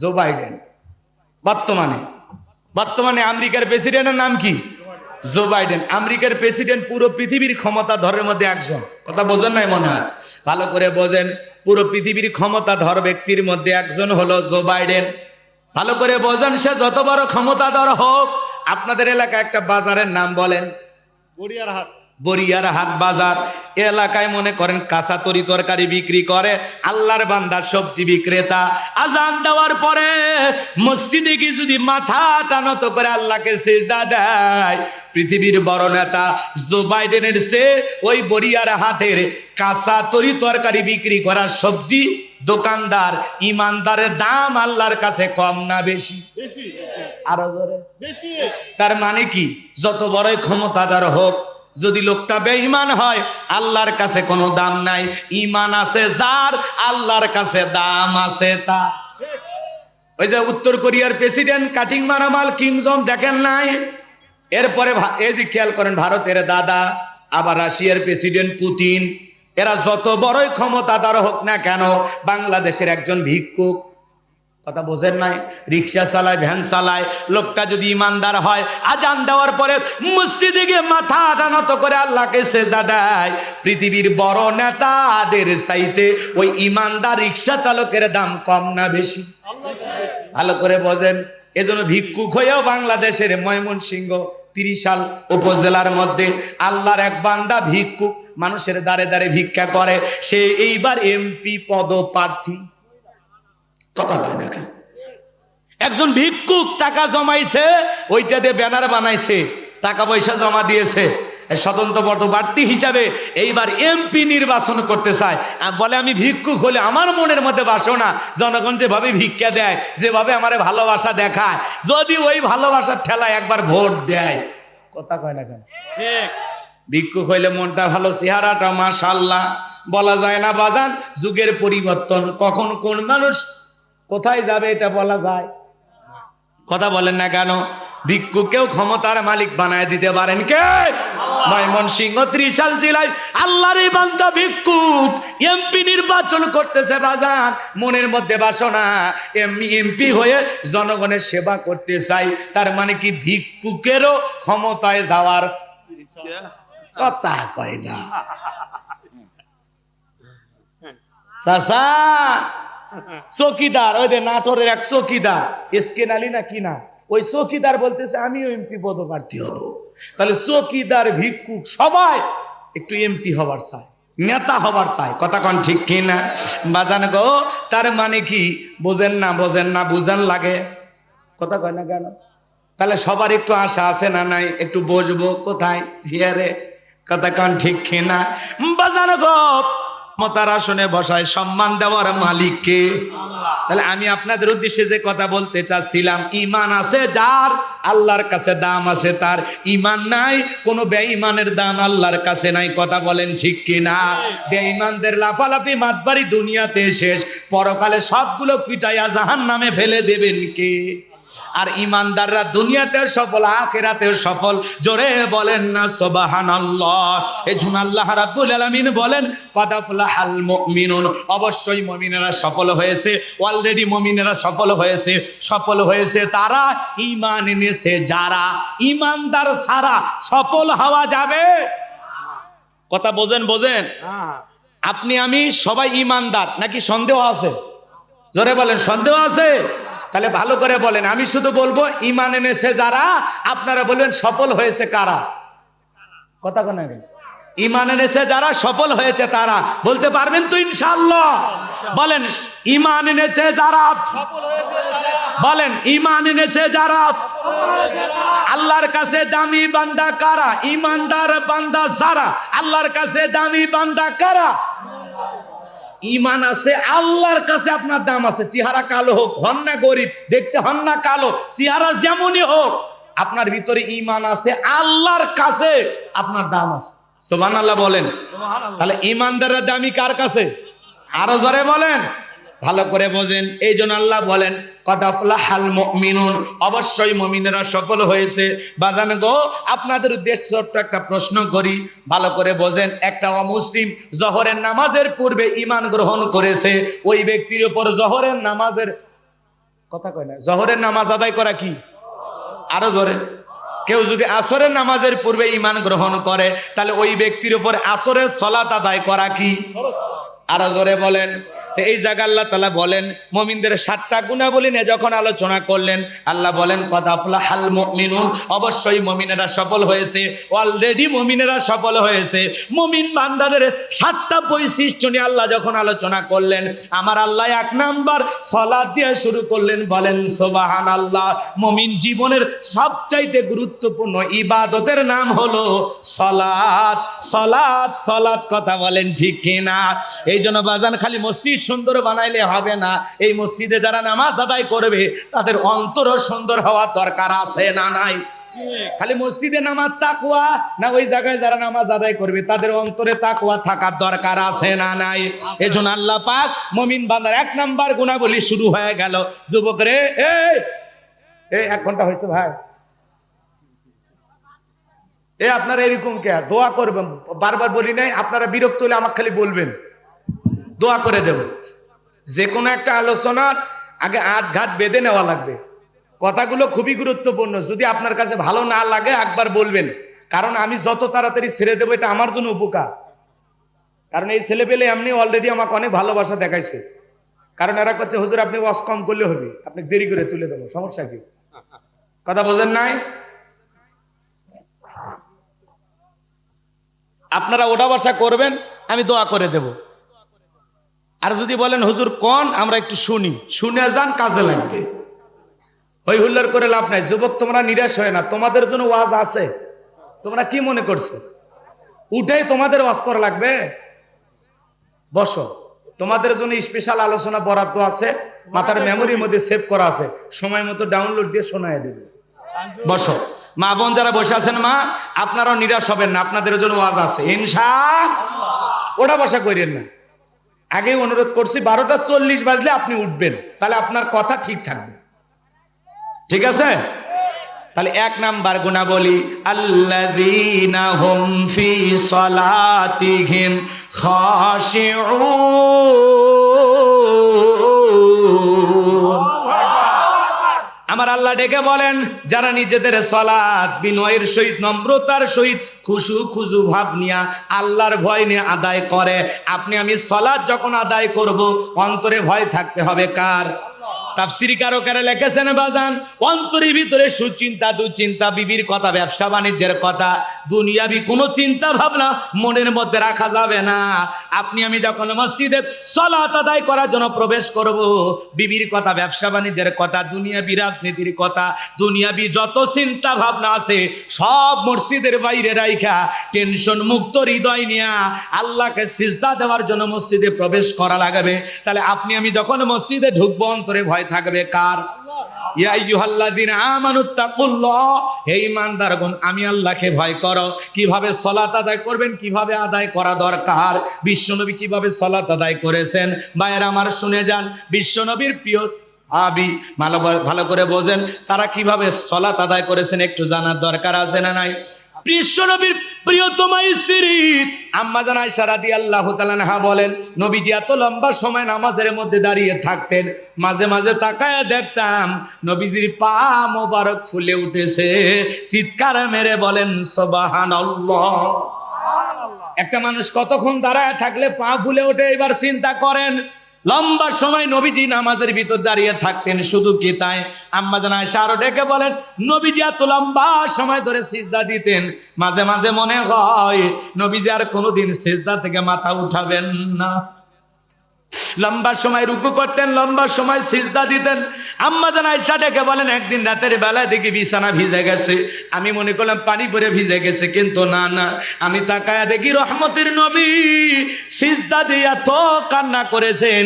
Joe Biden. বর্তমানে আমেরিকার প্রেসিডেন্টের নাম কি? Joe Biden. আমেরিকার প্রেসিডেন্ট পুরো পৃথিবীর ক্ষমতাধরের মধ্যে একজন। কথা বোঝেন নাই মনে হয়? ভালো করে বোঝেন। পুরো পৃথিবীর ক্ষমতাধর ব্যক্তির মধ্যে একজন হলো জো বাইডেন। ভালো করে বোঝেন। সে যত বড় ক্ষমতাধর হোক, আপনাদের এলাকায় একটা বাজারের নাম বলেন। বরিয়ারহাট বাজার। এলাকায় মনে করেন কাঁচা তরকারি বিক্রি করে, আল্লাহর বান্দা সবজি বিক্রেতা। আজান দেওয়ার পরে মসজিদে গিয়ে যদি মাথা নত করে আল্লাহকে সিজদা দেয়, পৃথিবীর বড় নেতা জো বাইডেনের সে ওই বরিয়ারহাটের কাঁচা তরকারি বিক্রি করা সবজি দোকানদার ইমানদারের দাম আল্লাহর কাছে কম না বেশি? আরো জোরে। তার মানে কি? যত বড়ই ক্ষমতাদার হোক, যদি লোকটা বেঈমান হয়, আল্লাহর কাছে কোনো দাম নাই। ঈমান আছে যার, আল্লাহর কাছে দাম আছে তা। ওই যে উত্তর কোরিয়ার প্রেসিডেন্ট কাটিং মারামাল কিম জং দেখেন নাই? এরপরে এই যে খেয়াল করেন, ভারতের দাদা, আবার রাশিয়ার প্রেসিডেন্ট পুতিন। এরা যত বড়ই ক্ষমতাদার হোক না কেন, বাংলাদেশের একজন ভিক্ষুক, কথা বোঝেন নাই? রিক্সা চালায়, ভ্যান চালায়, লোকটা যদি ইমানদার হয়, আজান দেওয়ার পরে মসজিদে গিয়ে মাথা নত করে আল্লাহকে সেজদা দেয়, পৃথিবীর বড় নেতাদের চাইতে ওই ইমানদার রিক্সা চালকের দাম কম না বেশি? ভালো করে বোঝেন। এজন্য ভিক্ষুক হয়েও বাংলাদেশের ময়মনসিংহ 30 উপজেলার মধ্যে আল্লাহর এক বান্দা ভিক্ষুক, মানুষের দ্বারে দ্বারে ভিক্ষা করে, সে এইবার এমপি পদপ্রার্থী। কথা কয় না কেন? একজন ভিক্ষুক টাকা জমাইছে, ওইটাতে ব্যানার বানাইছে, টাকা পয়সা জমা দিয়েছে, স্বতন্ত্র পদপ্রার্থী হিসাবে এইবার এমপি নির্বাচন করতে চায়। বলে আমি ভিক্ষুক হলে আমার মনের মধ্যে বাসনা, জনগণ যেভাবে ভিক্ষা দেয়, যেভাবে আমারে ভালোবাসা দেখায়, যদি ওই ভালোবাসার ঠেলায় একবার ভোট দেয়। কথা কয় না কেন? ভিক্ষুক হইলে মনটা ভালো, চেহারাটা মাশাআল্লাহ, বলা যায় না বাজান। যুগের পরিবর্তন, কখন কোন মানুষ কোথায় যাবে এটা বলা যায়? কথা বলেন না কেন? ভিক্ষুকেও ক্ষমতার মালিক বানায় দিতে পারেন কে? ময়মনসিংহ 30 জেলায় আল্লাহর বান্দা ভিক্ষুক এমপি নির্বাচন করতেছে বাজান, মনের মধ্যে বাসনা এমপি হয়ে জনগণের সেবা করতে চাই। তার মানে কি ভিক্ষুকেরও ক্ষমতায় যাওয়ার কথা কয় না? চাচা চৌকিদার, ওই যে নাটোরের এক চৌকিদার, এসকেন আলী না কি না, ওই চৌকিদার বলতেছে আমিও এমপি পদপ্রার্থী হব। তাহলে চৌকিদার, ভিক্ষুক সবাই একটু এমপি হবার চায়, নেতা হবার চায়। কথা কন ঠিক কিনা বাজান গো? তার মানে কি বোঝেন না? বোঝেন না, বুঝান লাগে। কথা কয় না কেন? তাহলে সবার একটু আশা আছে না নাই? একটু বসবো কোথায়? চেয়ারে। কথা কন ঠিক কিনা বাজান গো? ক্ষমতার আসনে বসায় সম্মান দেওয়ার মালিককে। তাহলে আমি আপনাদের উদ্দেশ্যে যে কথা বলতে চাচ্ছিলাম, ইমান আছে যার, আল্লাহর কাছে দাম আছে তার। ইমান নাই, কোনো বেঈমানের দাম আল্লাহর কাছে নাই। কথা বলেন ঠিক কিনা? বেঈমানদের লাফালাফি মাতবাড়ি দুনিয়াতে শেষ, পরকালে সবগুলো পিটাইয়া জাহান্নামে ফেলে দেবেন কে? আর ইমানদাররা দুনিয়াতে সফল, আখিরাতেও সফল। জোরে বলেন না সুবহানাল্লাহ। এজন্য আল্লাহ রাব্বুল আলামিন বলেন কদ আফলাহাল মুমিনুন, অবশ্যই মুমিনেরা সফল হয়েছে। অলরেডি মুমিনেরা সফল হয়েছে। সফল হয়েছে তারা ঈমান এনেছে যারা। ঈমানদার ছাড়া সফল হওয়া যাবে? কথা বোঝেন? বোঝেন? আপনি আমি সবাই ঈমানদার নাকি সন্দেহ আছে? জোরে বলেন, সন্দেহ আছে? তাহলে ভালো করে বলেন। আমি শুধু বলবো ঈমান এনেছে যারা, আপনারা বলবেন সফল হয়েছে কারা? কথা কোন? ঈমান এনেছে যারা, সফল হয়েছে তারা। বলতে পারবেন তো ইনশাআল্লাহ? বলেন ঈমান এনেছে যারা, বলেন ঈমান এনেছে যারা। আল্লাহর কাছে দামি বান্দা কারা? ঈমানদার বান্দা যারা। আল্লাহর কাছে দামি বান্দা কারা? ঈমান আছে, আল্লাহর কাছে আপনার দাম আছে। চেহারা কালো হোক, হন না গরিব, দেখতে হন না কালো, চেহারা যেমনই হোক, আপনার ভিতরে ঈমান আছে, আল্লাহর কাছে আপনার দাম আছে। সুবহানাল্লাহ বলেন। তাহলে ঈমানদারের দামি কার কাছে? আরো জোরে বলেন, ভালো করে বোঝেন। এই জন্য আল্লাহ বলেন কদ আফলাহাল মুমিনুন, অবশ্যই মুমিনেরা সফল হয়েছে। বাজান গো, আপনাদের উদ্দেশ্যে ছোট্ট একটা প্রশ্ন করি, ভালো করে বোঝেন। একটা অমুসলিম জোহরের নামাজের পূর্বে ঈমান গ্রহণ করেছে, ওই ব্যক্তির উপর জোহরের নামাজের কথা কয় না, জোহরের নামাজ আদায় করা কি? আরো জোরে। কেউ যদি আসরের নামাজের পূর্বে ঈমান গ্রহণ করে, তাহলে ওই ব্যক্তির উপর আসরের সালাত আদায় করা কি? আরো জোরে বলেন। এই জায়গা আল্লাহ তাআলা বলেন মুমিনদের 7টা গুণাবলী নিয়ে যখন আলোচনা করলেন, আল্লাহ বলেন কদ আফলাহাল মুমিনুন, অবশ্যই মুমিনেরা সফল হয়েছে। অলরেডি মুমিনেরা সফল হয়েছে। মুমিন বান্দাদের 7টা বৈশিষ্ট্য নিয়ে আল্লাহ যখন আলোচনা করলেন, আমার আল্লাহ 1 নাম্বার সালাত দিয়ে শুরু করলেন। বলেন সুবহানাল্লাহ। মুমিন জীবনের সবচাইতে গুরুত্বপূর্ণ ইবাদতের নাম হলো সালাত। সালাত সালাত, কথা বলেন ঠিক কিনা? এই জন্য বাজান খালি মসজিদ সুন্দর বানাইলে হবে না। এই মসজিদে যারা নামাজ আদায় করবে তাদের অন্তরও সুন্দর হওয়া দরকার আছে না নাই? খালি মসজিদে নামাজ তাকওয়া না, ওই জায়গায় যারা নামাজ আদায় করবে তাদের অন্তরে তাকওয়া থাকার দরকার আছে না নাই? এজন্য আল্লাহ পাক মুমিন বান্দার 1 নাম্বার গুণাবলী শুরু হয়ে গেল। যুবক রে, এই 1 ঘন্টা হয়েছে ভাই, আপনারা এরকম কে দোয়া করবেন? বারবার বলি নাই, আপনারা বিরক্ত হলে আমাকে খালি বলবেন, দোয়া করে দেব। যে কোনো একটা আলোচনার আগে আট ঘাট বেঁধে নেওয়া লাগবে। কথাগুলো খুবই গুরুত্বপূর্ণ। যদি আপনার কাছে ভালো না লাগে একবার বলবেন, কারণ আমি যত তাড়াতাড়ি ছেড়ে দেবো এটা আমার জন্য উপকার। কারণ এই ছেলে পেলে এমনি অলরেডি আমাকে অনেক ভালোবাসা দেখাইছে। কারণ এরা করছে হুজুর আপনি ওয়াজ কম করলে হবে, আপনি দেরি করে তুলে দেবো, সমস্যা কি? কথা বোঝেন নাই? আপনারা ওটা বসা করবেন, আমি দোয়া করে দেব। আর যদি বলেন হুজুর কোন, আমরা একটু শুনি, শুনে যান, কাজে লাগবে। হই হুল্লোড় করে লাভ নাই। যুবক তোমরা নিরাশ হয় না, তোমাদের জন্য ওয়াজ আছে। তোমরা কি মনে করছো উঠেই তোমাদের ওয়াজ করা লাগবে? বসো, তোমাদের জন্য স্পেশাল আলোচনা বরাদ্দ আছে, মাথার মেমোরির মধ্যে সেভ করা আছে, সময় মতো ডাউনলোড দিয়ে শোনায় দেবে। বসো, মা বোন যারা বসে আছেন মা, আপনারাও নিরাশ হবেন না, আপনাদের জন্য ওয়াজ আছে ইনশাআল্লাহ। ওটা বসা করেন না। আগে অনুরোধ করছি 12:40 বাজলে আপনি উঠবেন, তাহলে আপনার কথা ঠিক থাকবে। ঠিক আছে? তাহলে 1 নাম্বার গুণাবলী, আল্লাযীনা হুম ফি সালাতিহিম খাশিউন। আমার আল্লাহ ডেকে বলেন, যারা নিজেদের সালাত বিনয়ের সহিত, নম্রতার সহিত, খুশু ভাব নিয়া, আল্লাহর ভয় নিয়ে আদায় করে। আপনি আমি সালাত যখন আদায় করব, অন্তরে ভয় থাকতে হবে কার? তাফসীর কারকেরা লিখেছেন বাজান, অন্তরের ভিতরে সুচিন্তা, দুচিন্তা, বিবির কথা, ব্যবসা বাণিজ্যের কথা, দুনিয়াবি কোনো চিন্তা ভাবনা মনের মধ্যে রাখা যাবে না। আপনি আমি যখন মসজিদে সালাত আদায় করার জন্য প্রবেশ করব, বিবির কথা, ব্যবসা বাণিজ্যের কথা, দুনিয়াবি রাজনীতির কথা, দুনিয়াবি যত চিন্তা ভাবনা আছে সব মসজিদের বাইরে রাইখা টেনশন মুক্ত হৃদয় নিয়ে আল্লাহকে সিজদা দেওয়ার জন্য মসজিদে প্রবেশ করা লাগবে। তাহলে আপনি আমি যখন মসজিদে ঢুকবো, অন্তরে ভয় থাকবে কার? ইয়া আইয়ুহাল্লাযীনা আমানুত্তাকুল্লাহ, হে ঈমানদারগণ আমি আল্লাহকে ভয় করো। কিভাবে সালাত আদায় করবেন, কিভাবে আদায় করা দরকার, বিশ্বনবী কিভাবে সালাত আদায় করেছেন, ভাইয়েরা আমার শুনে যান। বিশ্বনবীর প্রিয় সাহাবী, ভালো করে বোঝেন, তারা কিভাবে সালাত আদায় করেছেন একটু জানার দরকার আছে না নাই? বিশ্বনবীর প্রিয়তমা স্ত্রী আম্মা জান আয়েশা রাদিয়াল্লাহু তাআলা আনহা বলেন, নবীজি এত লম্বা সময় নামাজের মধ্যে দাঁড়িয়ে থাকতেন, মাঝে মাঝে তাকায়া দেখতাম নবীজির পা মোবারক ফুলে উঠেছে। চিৎকার মেরে বলেন সুবহানাল্লাহ। একটা মানুষ কতক্ষণ দাঁড়ায় থাকলে পা ফুলে ওঠে, এবার চিন্তা করেন। লম্বা সময় নবীজি নামাজের ভিতর দাঁড়িয়ে থাকতেন। শুধু কি তাই, আম্মা জান আয়েশা আরো ডেকে বলেন, নবীজি এত লম্বা সময় ধরে সিজদা দিতেন, মাঝে মাঝে মনে হয় নবীজি আর কোনোদিন সিজদা থেকে মাথা উঠাবেন না। লম্বা সময় রুকু করতেন, লম্বা সময় সিজদা দিতেন। আম্মা জান আয়েশা ডেকে বলেন, একদিন রাতের বেলায় দেখি বিছানা ভিজে গেছে। আমি মনে করলাম পানি পড়ে ভিজে গেছে, কিন্তু না, আমি তাকায়া দেখি রহমতের নবী সিজদা দিয়ে তো কান্না করেছেন,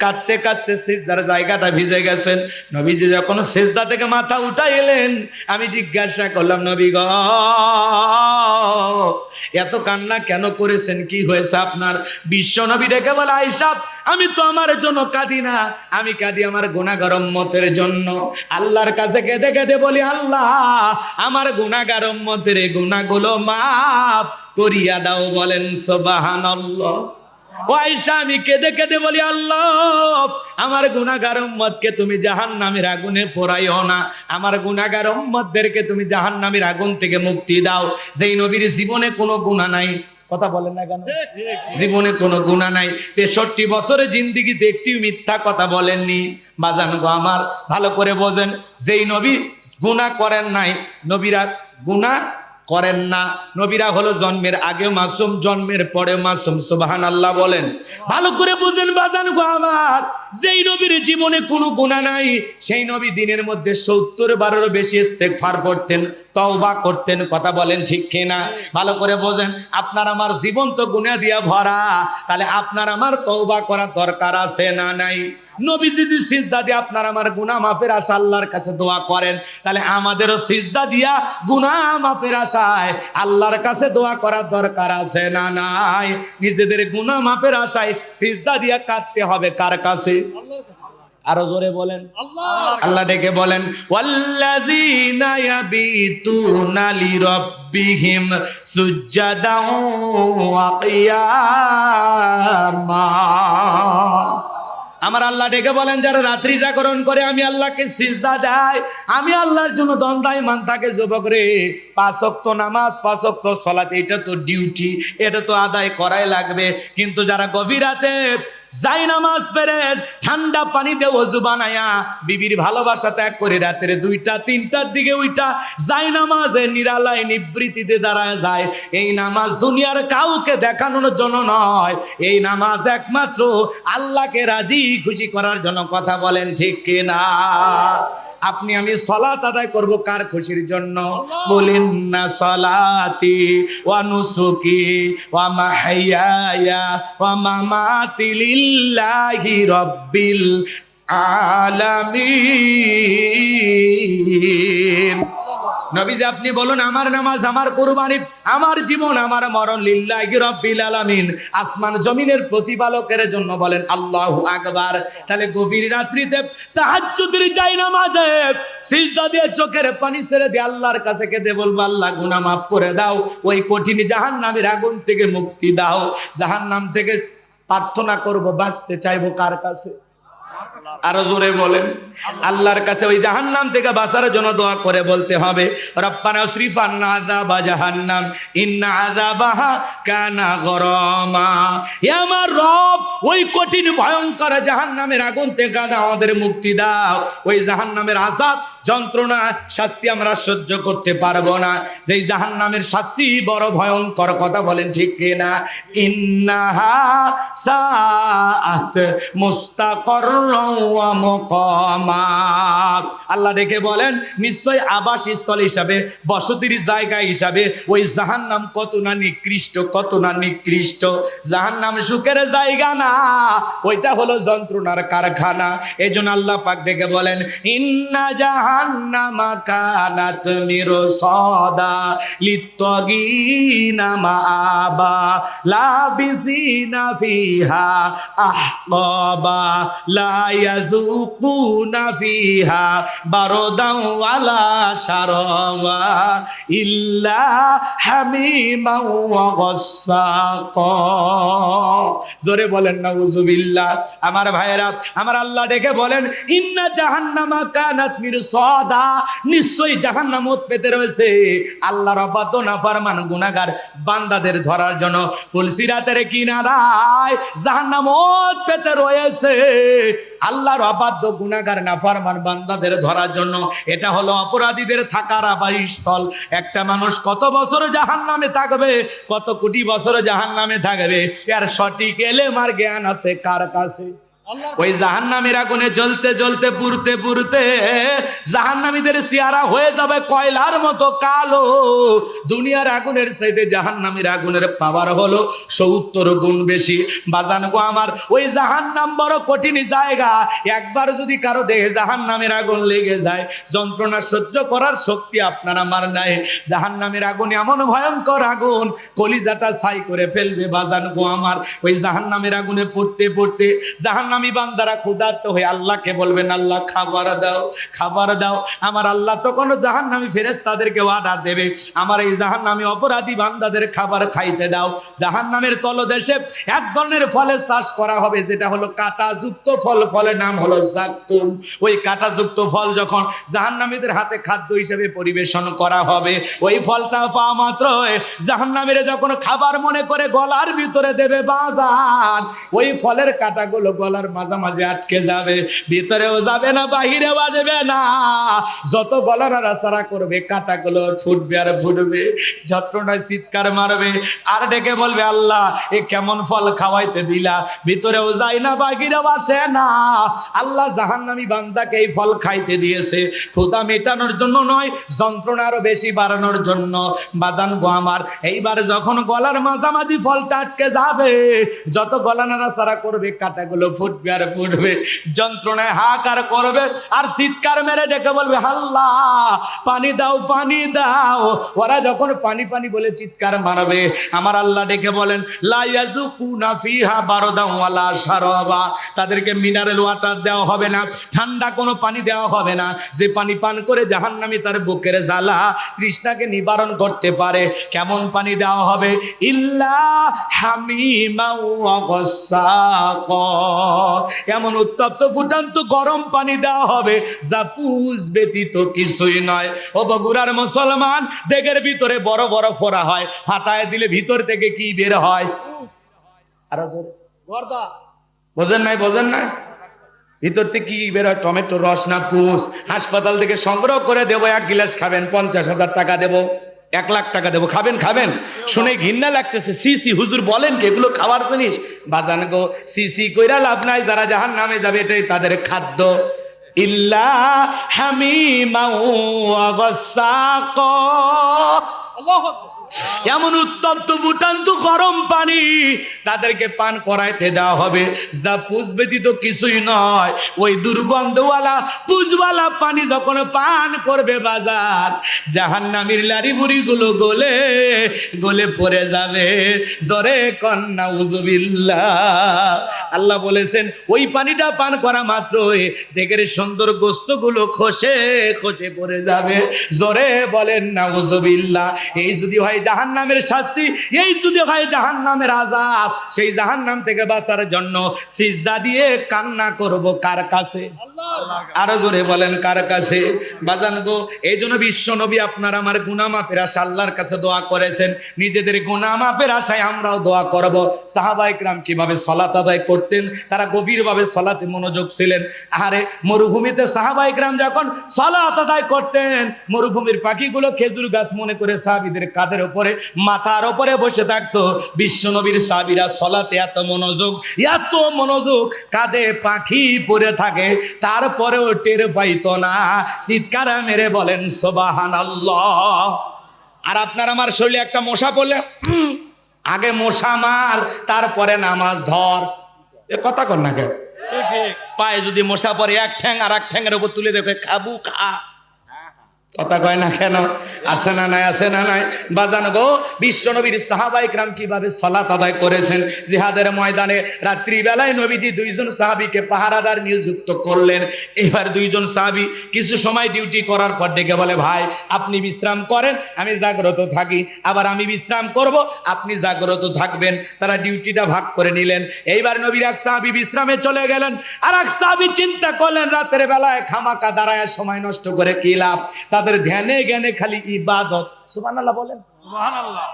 কাঁদতে কাঁদতে সিজদার জায়গাটা ভিজে গেছেন। নবীজি যখন সিজদা থেকে মাথা উঠাইলেন, আমি জিজ্ঞাসা করলাম, নবী গো এত কান্না কেন করেছেন, কি হয়েছে আপনার? বিশ্ব নবী ডেকে বলে, আয়েশা আমি তো আমার জন্য কাঁদি না, আমি কাঁদি আমার গুনাহগার উম্মতের জন্য। আল্লাহর কাছে কেঁদে কেঁদে বলি, আল্লাহ আমার গুনাহগার উম্মতের গুনাহগুলো মাফ করিয়া দাও। বলেন সুবহানাল্লাহ। ও আয়েশা আমি কেঁদে কেঁদে বলি, আল্লাহ আমার গুনাহগার উম্মতকে তুমি জাহান্নামের আগুনে পোড়াইও না, আমার গুনাহগার উম্মতদেরকে তুমি জাহান্নামের আগুন থেকে মুক্তি দাও। যেই নবীর জীবনে কোনো গুনাহ নাই, কথা বলেন না কেন? জীবনে কোনো গুনাহ নাই, 63 বছরের জিন্দেগিতে একটি মিথ্যা কথা বলেননি। বাজান গো আমার, ভালো করে বোঝেন, যেই নবী গুনাহ করেন নাই, নবীরা গুনাহ করেন না। নবীরা হলো জন্মের আগে মাসুম, জন্মের পরে মাসুম। সুবহানাল্লাহ বলেন। ভালো করে বুঝেন বাজান গো আমার, যেই নবীর জীবনে কোনো গুনাহ নাই, সেই নবী দিনের মধ্যে 70 বারেরও বেশি ইস্তেগফার করতেন, তওবা করতেন। কথা বলেন ঠিক কিনা? ভালো করে বোঝেন, আপনার আমার জীবন তো গুনাহ দিয়া ভরা, তাহলে আপনার আমার তওবা করা দরকার আছে না নাই? নবী যদি সিজদা দিয়ে আপনার আমার গুনাহ মাফের আশা আল্লাহর কাছে দোয়া করেন, তাহলে আমাদেরও সিজদা দিয়া গুনাহ মাফের আশায় আল্লাহর কাছে দোয়া করার দরকার আছে না নাই? নিজেদের গুনাহ মাফের আশায় সিজদা দিয়া কাঁদতে হবে কার কাছে? আরো জোরে বলেন আল্লাহ ডেকে বলেন, ওয়াল্লাযীনা ইয়াবিতুনা লিরাব্বিহিম সুজদাও ওয়া কিয়ামা। আমার আল্লাহ ডেকে বলেন, যারা রাত্রি জাগরণ করে আমি আল্লাহকে সিজদা দেয়, আমি আল্লাহর জন্য দণ্ডায়মান থাকে, যুবক রে 5 ওয়াক্ত নামাজ 5 ওয়াক্ত সালাত, এটা তো ডিউটি, এটা তো আদায় করাই লাগবে। কিন্তু যারা গভীর রাতে যাই নামাজ পড়ে ঠান্ডা পানিতে ওযু বানায়া বিবির ভালোবাসা ত্যাগ করে রাতের 2টা 3টার দিকে উইটা যাই নামাজে নিরালায় নিবৃত্তিতে দাঁড়ায় যায়, এই নামাজ দুনিয়ার কাউকে দেখানোর জন্য নয়, এই নামাজ একমাত্র আল্লাহকে রাজি খুশি করার জন্য। কথা বলেন ঠিক কিনা? আপনি আমি সালাত আদায় করব কার খুশির জন্য? বলেন না, সালাতি ওয়া নুসুকি ওয়া মাহইয়ায়া ওয়া মামাতি লিল্লাহি রাব্বিল আলামিন। নবীজি আপনি বলুন, আমার নামাজ, আমার কুরবানি, আমার জীবন, আমার মরণ লিল্লাহি রাব্বিল আলামিন, আসমান জমিনের প্রতিপালকের জন্য। বলেন আল্লাহু আকবার। তাহলে গভীর রাত্রিতে তাহাজ্জুদের যাই নামাজে সিজদা দিয়ে চোখের পানি ছেড়ে দিয়ে আল্লাহর কাছে কেঁদে বলবো, আল্লাহ গুনাহ মাফ করে দাও, ওই কঠিন জাহান্নামের আগুন থেকে মুক্তি দাও। জাহান্নাম থেকে প্রার্থনা করব, বাঁচতে চাইবো কার কাছে? আরো জোরে বলেন। আল্লাহর কাছে ওই জাহান্নাম থেকে বাঁচার জন্য দোয়া করে বলতে হবে, রব্বানা আসরিফ আন্না আযাবা জাহান্নাম ইন্না আযাবাহা কানা গরামা। হে আমার রব, ওই কঠিন ভয়ঙ্কর জাহান্নামের আগুন থেকে আমাদের মুক্তি দাও। ওই জাহান্নামের আযাব, যন্ত্রণা, শাস্তি আমরা সহ্য করতে পারবো না। যেই জাহান্নামের শাস্তি বড় ভয়ঙ্কর। কথা বলেন ঠিক কিনা? ইন্নাহা সাআত মুস্তাকাররাও ওয়া মুকামা। আল্লাহ ডেকে বলেন, নিশ্চয় আবাসস্থল হিসাবে, বসতির জায়গা হিসাবে ওই জাহান্নাম কত না নিকৃষ্ট, কত না নিকৃষ্ট। জাহান্নাম সুখের জায়গা না, ওইটা হলো যন্ত্রণার কারখানা। এজন্য আল্লাহ পাক ডেকে বলেন, ইন্না জাহান্নামা কানাত মিরসাদা লিত্তাগিনা মাআবা লাবিসিনা ফিহা আহকাবা লা ইয়াযুকুনা ফিহা বারদাও ওয়ালা শারাবা ইল্লা হামিমা ওয়া গাসসাকা। জোরে বলেন নাউযুবিল্লাহ। আমার ভাইরা, আমার আল্লাহ ডেকে বলেন, ইন্না জাহান্নামা কানাত মিরসাদা, নিশ্চয়ই জাহান্নাম পেতে রয়েছে আল্লাহর অবাধ্য নাফরমান গুনাহগার বান্দাদের ধরার জন্য। ফুলসিরাতের কিনারায় জাহান্নাম পেতে রয়েছে আল্লাহর অবাধ্য গুনাহগার নাফরমান বান্দাদের ধরার জন্য। এটা হলো অপরাধীদের থাকার আবাসস্থল। একটা মানুষ কত বছর জাহান্নামে থাকবে, কত কোটি বছর জাহান্নামে থাকবে, এর সঠিক এলেম আর জ্ঞান আছে কার কাছে? ওই জাহান্নামের আগুনে জ্বলতে জ্বলতে পুড়তে পুড়তে জাহান্নামীদের চেহারা হয়ে যাবে কয়লার মতো কালো। দুনিয়ার আগুনের চাইতে জাহান্নামের আগুনের পাওয়ার হলো 70 গুণ বেশি। বাজান গো আমার, ওই জাহান্নাম বড় কঠিন জায়গা। একবার যদি কারো দেহে জাহান্নামের আগুন লেগে যায়, যন্ত্রণা সহ্য করার শক্তি আপনার আমার নাই। জাহান্নামের আগুন এমন ভয়ঙ্কর আগুন, কলিজাটা ছাই করে ফেলবে। বাজান গো আমার, ওই জাহান্নামের আগুনে পড়তে পড়তে জাহান্নামী বান্দারা ক্ষুধার্ত হয়ে আল্লাহকে বলবেন, আল্লাহ খাবার দাও, খাবার দাও। আমার আল্লাহ তখন জাহান্নামী ফেরেশতাদেরকে অর্ডার দেবে, আমার এই জাহান্নামী অপরাধী বান্দাদের খাবার খাইতে দাও। জাহান্নামের তলদেশে এক ধরনের ফলের চাষ করা হবে, যেটা হলো কাঁটাযুক্ত ফল। ফলের নাম হলো যাক্কুম। ওই কাঁটাযুক্ত ফল যখন জাহান্নামীদের হাতে খাদ্য হিসেবে পরিবেশন করা হবে, ওই ফলটা পাওয়া মাত্র জাহান্নামীরা যখন খাবার মনে করে গলার ভিতরে দেবে, বাজান ওই ফলের কাঁটাগুলো গলার মাঝামাঝি আটকে যাবে, ভিতরেও যাবে না, বাহিরেও আসবে না। যত গলা নাড়াচাড়া করবে, কাঁটাগুলো ফুটবে আর ফুটবে, যন্ত্রণায় চিৎকার মারবে আর ডেকে বলবে, আল্লাহ এ কেমন ফল খাওয়াইতে দিলা, ভিতরেও যায় না, বাহিরেও আসে না। আল্লাহ জাহান্নামী বান্দাকে এই ফল খাইতে দিয়েছে ক্ষুধা মেটানোর জন্য নয়, যন্ত্রণা আরো বেশি বাড়ানোর জন্য। বাজান গো আমার, এইবার যখন গলার মাঝামাঝি ফলটা আটকে যাবে, যত গলা নাড়াচাড়া করবে, কাঁটাগুলো ফুটবে আর ফুটবে, যন্ত্রণায় হাহাকার করবে আর চিৎকার মেরে ডেকে বলবে, আল্লাহ পানি দাও, পানি দাও। ওরা যখন পানি পানি বলে চিৎকার মারবে, আমার আল্লাহ ডেকে বলেন, লা ইয়াযুকুনা ফিহা বারদাও ওয়ালা শারাবা, তাদেরকে মিনারেল ওয়াটার দেওয়া হবে না, ঠান্ডা কোনো পানি দেওয়া হবে না। যে পানি পান করে জাহান্নামী তার বুকের জ্বালা তৃষ্ণাকে নিবারণ করতে পারে, কেমন পানি দেওয়া হবে? ইল্লা হামিমা ওয়া গাসসাকা, এমন উত্তপ্ত ফুটান্ত গরম পানি দেওয়া হবে যা পুষ ব্যতীত কিছুই নয়। ও বগুড়ার মুসলমান, দেগের ভিতরে বড় বড় ফোড়া হয়, ফাটায় দিলে ভিতর থেকে কি বের হয়? আরো জোরে বোঝেন নাই? বোঝেন নাই? ভিতর থেকে কি বের হয়? টমেটো রস না পুষ? হাসপাতাল থেকে সংগ্রহ করে দেবো, 1 গিলাস খাবেন, 50,000 টাকা দেবো, 1 লাখ টাকা দেবো, খাবেন? খাবেন? শুনে ঘৃণা লাগতেছে। সিসি হুজুর বলেন কি এগুলো খাবার জিনিস? বাজান গো, সিসি কইরা লাভ নাই, যারা জাহান্নামে যাবে এটাই তাদের খাদ্য। ইল্লা হামিমা ওয়া গাসাকা, এমন উত্তপ্ত ফুটান্ত গরম পানি তাদেরকে পান করাইতে দেওয়া হবে যা পুষ ব্যতীত কিছুই নয়। ওই দুর্গন্ধওয়ালা পুষওয়ালা পানি যখন পান করবে বাজার, জাহান্নামীর লারি বুড়ি গুলো গলে গলে পড়ে যাবে। জরে কন্না উজুবিল্লাহ। আল্লাহ বলেছেন ওই পানিটা পান করা মাত্রই দেখের সুন্দর গোস্তগুলো খসে খসে পড়ে যাবে। জোরে বলেন না উজুবিল্লাহ। এই যদি হয় জাহান্নামের শাস্তি, এই যদি হয় জাহান্নামের আযাব, সেই জাহান্নাম থেকে বাঁচার জন্য সিজদা দিয়ে কান্না করব কার কাছে? আরো জোরে বলেন কার কাছে? বাজান গো, এই জন্য বিশ্ব নবী আপনার আমার গুনাহ মাফের আশায় আল্লাহর কাছে দোয়া করেছেন। নিজেদের গুনাহ মাফের আশায় আমরাও দোয়া করব। সাহাবায়ে কেরাম কিভাবে সালাত আদায় করতেন? তারা গভীরভাবে সালাতে মনোযোগ ছিলেন। আরে মরুভূমিতে সাহাবায়ে কেরাম যখন সালাত আদায় করতেন, মরুভূমির পাখিগুলো খেজুর গাছ মনে করে সাহাবীদের কাঁধের উপরে মাথার উপরে বসে থাকতো। বিশ্ব নবীর সাহাবীরা সালাতে এত মনোযোগ, কাঁধে পাখি পড়ে থাকে, তারপরেও টের পাইতো না। চিৎকার মেরে বলেন সুবহানাল্লাহ। আর আপনার আমার শরীরে একটা মশা পড়লে আগে মশা মার, তারপরে নামাজ ধর। এ কথা কর না কেন? পায়ে যদি মশা পড়ে, এক ঠ্যাং আর এক ঠ্যাংয়ের উপর তুলে দেখে খাবু খা। কথা কয় না কেন? আছে না নাই? আছে না নাই? বাজান গো, বিশ্ব নবীর সাহাবায়ে কেরাম কিভাবে সালাত আদায় করেছেন। জিহাদের ময়দানে রাত্রি বেলায় নবীজি 2 জন সাহাবীকে পাহারাদার নিযুক্ত করলেন। এবার 2 জন সাহাবী কিছু সময় ডিউটি করার পর ডেকে বলে, ভাই আপনি বিশ্রাম করেন, আমি জাগ্রত থাকি। আবার আমি বিশ্রাম করব, আপনি জাগ্রত থাকবেন। তারা ডিউটিটা ভাগ করে নিলেন। এইবার নবীর এক সাহাবী বিশ্রামে চলে গেলেন, আর এক সাহাবী চিন্তা করলেন রাতের বেলায় খামাকা দাঁড়ায় সময় নষ্ট করে কি লাভ? তাদের ধ্যানে জ্ঞানে খালি ইবাদত। সুবহানাল্লাহ বলেন। সুবহানাল্লাহ।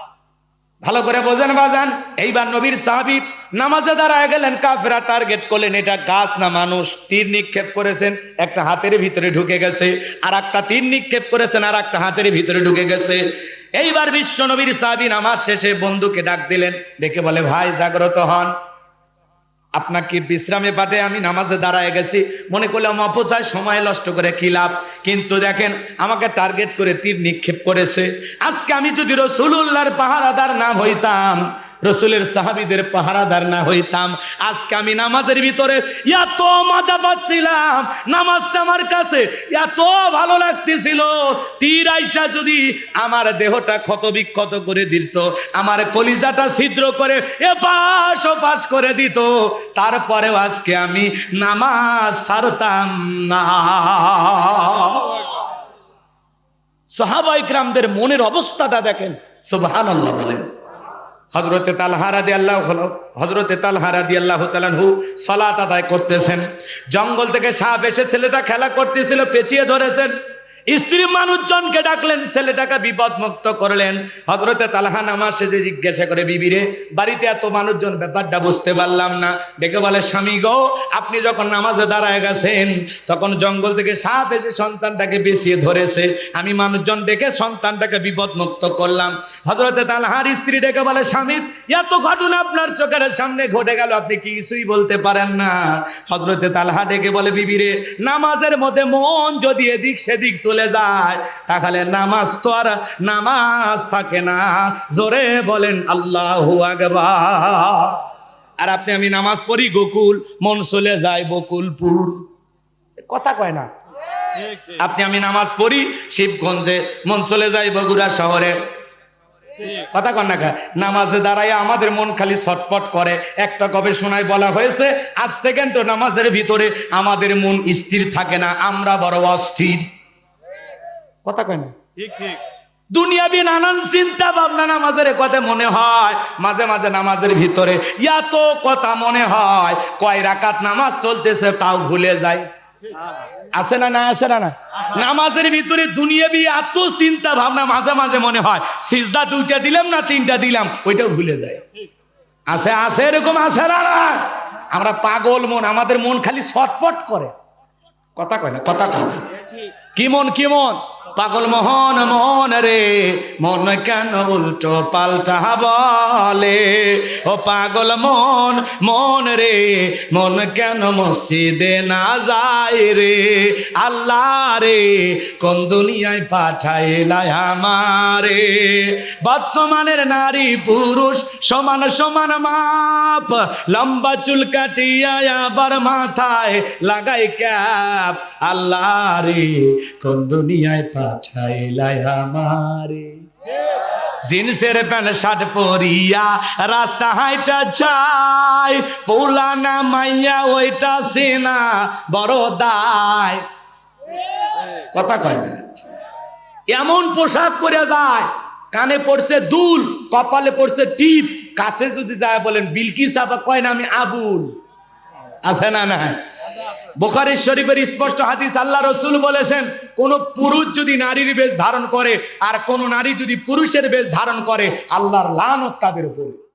ভালো করে বোঝেন বাজান। এইবার নবীর সাহাবী নামাজে দাঁড়ায় গেলেন, কাফেররা টার্গেট করলেন, এটা গাছ না মানুষ। তীর নিক্ষেপ করেছেন, একটা হাতের ভিতরে ঢুকে গেছে, আর একটা তীর নিক্ষেপ করেছেন, আর একটা হাতের ভিতরে ঢুকে গেছে। এইবার বিশ্ব নবীর সাহাবী নামাজ শেষে বন্ধুকে ডাক দিলেন, ডেকে বলে, ভাই জাগ্রত হন, আপনাকে বিশ্রামে পাঠে আমি নামাজে দাঁড়ায় গেছি, মনে করলাম অপচয় সময় নষ্ট করে কি লাভ, কিন্তু দেখেন আমাকে টার্গেট করে তীর নিক্ষেপ করেছে। আজকে আমি যদি রাসূলুল্লাহর পাহারাদার না হইতাম, রসুলের সাহাবীদের পাহারাদার না হইতাম, আজকে আমি নামাজের ভিতরে এত মজা পাচ্ছিলাম, নামাজটা আমার কাছে এত ভালো লাগতেছিল, তীর আইসা যদি আমার দেহটা ক্ষত বিক্ষত করে দিত, আমার কলিজাটা ছিদ্র করে এপাশ ওপাশ করে দিত, তারপরেও আজকে আমি নামাজ ছাড়তাম না। সাহাবায়ে কেরামদের মনের অবস্থাটা দেখেন। সুবহানাল্লাহ বলেন। হযরতে তালহা রাদিয়াল্লাহু তাআলা আনহু সালাত আদায় করতেছেন। জঙ্গল থেকে সাপ এসে ছেলেটা খেলা করতেছিল, পেঁচিয়ে ধরেছেন। স্ত্রী মানুষজনকে ডাকলেন, ছেলেটাকে বিপদ মুক্ত করলেন। হযরতে তালহা নামাজ শেষে জিজ্ঞাসা করে, বিবিরে বাড়িতে এত মানুষজন, ব্যাপারটা বুঝতে পারলাম না। ডেকে বলে, স্বামী গো, আপনি যখন নামাজে দাঁড়ায় গেছেন তখন জঙ্গল থেকে সাপ এসে সন্তানটাকে পেঁচিয়ে ধরেছে, আমি মানুষজন ডেকে সন্তানটাকে বিপদ মুক্ত করলাম। হযরতে তালহার স্ত্রী ডেকে বলে, স্বামী এত ঘটনা আপনার চোখের সামনে ঘটে গেল, আপনি কি কিছুই বলতে পারেন না? হযরতে তালহা ডেকে বলে, বিবিরে নামাজের মধ্যে মন যদি এদিক সেদিক চলে যায় তাহলে নামাজ তো আর নামাজ থাকে না। জোরে বলেন আল্লাহু আকবার। আর আপনি আমি নামাজ পড়ি গোকুল, মন চলে যায় বকুলপুর। কথা কয় না? আপনি আমি নামাজ পড়ি শিবগঞ্জে, মন চলে যায় বগুড়া শহরে। কথা কন না? নামাজে দাঁড়ায় আমাদের মন খালি ছটফট করে। একটা গবেষণায় বলা হয়েছে 8 সেকেন্ড নামাজের ভিতরে আমাদের মন স্থির থাকে না, আমরা বড় অস্থির। কথা কয় না? ঠিক ঠিক। দুনিয়াবি নানান চিন্তা ভাবনা নামাজের কথা মনে হয়, মাঝে মাঝে নামাজের ভিতরে এত কথা মনে হয়, কয় রাকাত নামাজ চলতেছে তাও ভুলে যায়। আছে না? না আছে না? না নামাজের ভিতরে দুনিয়াবি এত চিন্তা ভাবনা মাঝে মাঝে মনে হয় সিজদা 2টা দিলাম না 3টা দিলাম, ওইটাও ভুলে যায়। আছে আছে এরকম আছে না? না আমরা পাগল মন, আমাদের মন খালি ছটফট করে, কথা কয় না, কথা কয় না। কি মন, কি মন? পাগল মোহন মন রে, মন কেন উল্টো পাল্টা বলে? ও পাগল মন মন রে, মন কেন মসজিদে না যায় রে? আল্লাহ রে কোন দুনিয়ায় পাঠাইলাই আমারে? বর্তমানের নারী পুরুষ সমান সমান মাপ, লম্বা চুল কাটিয়া আবার মাথায় লাগাই ক্যাপ। আল্লাহ রে কোন দুনিয়ায় পাঠাইলাই আমারে? জিন্সের প্যান্ট শার্ট পরিয়া রাস্তা হাইটা যায়, পোলানা মাইয়া ওইটা সেনা বড় দায়। কথা কয় না? এমন পোশাক পরে যায়, কানে পড়ছে দুল, কপালে পড়ছে টিপ, কাছে যদি যায় বলেন বিলকিস আপা, কয় না আমি আবুল। আছে না? না বুখারী শরীফের স্পষ্ট হাদিস, আল্লাহ রাসূল বলেছেন কোন পুরুষ যদি নারীর বেশ ধারণ করে আর কোন নারী যদি পুরুষের বেশ ধারণ করে, আল্লাহর লানত তাদের উপর।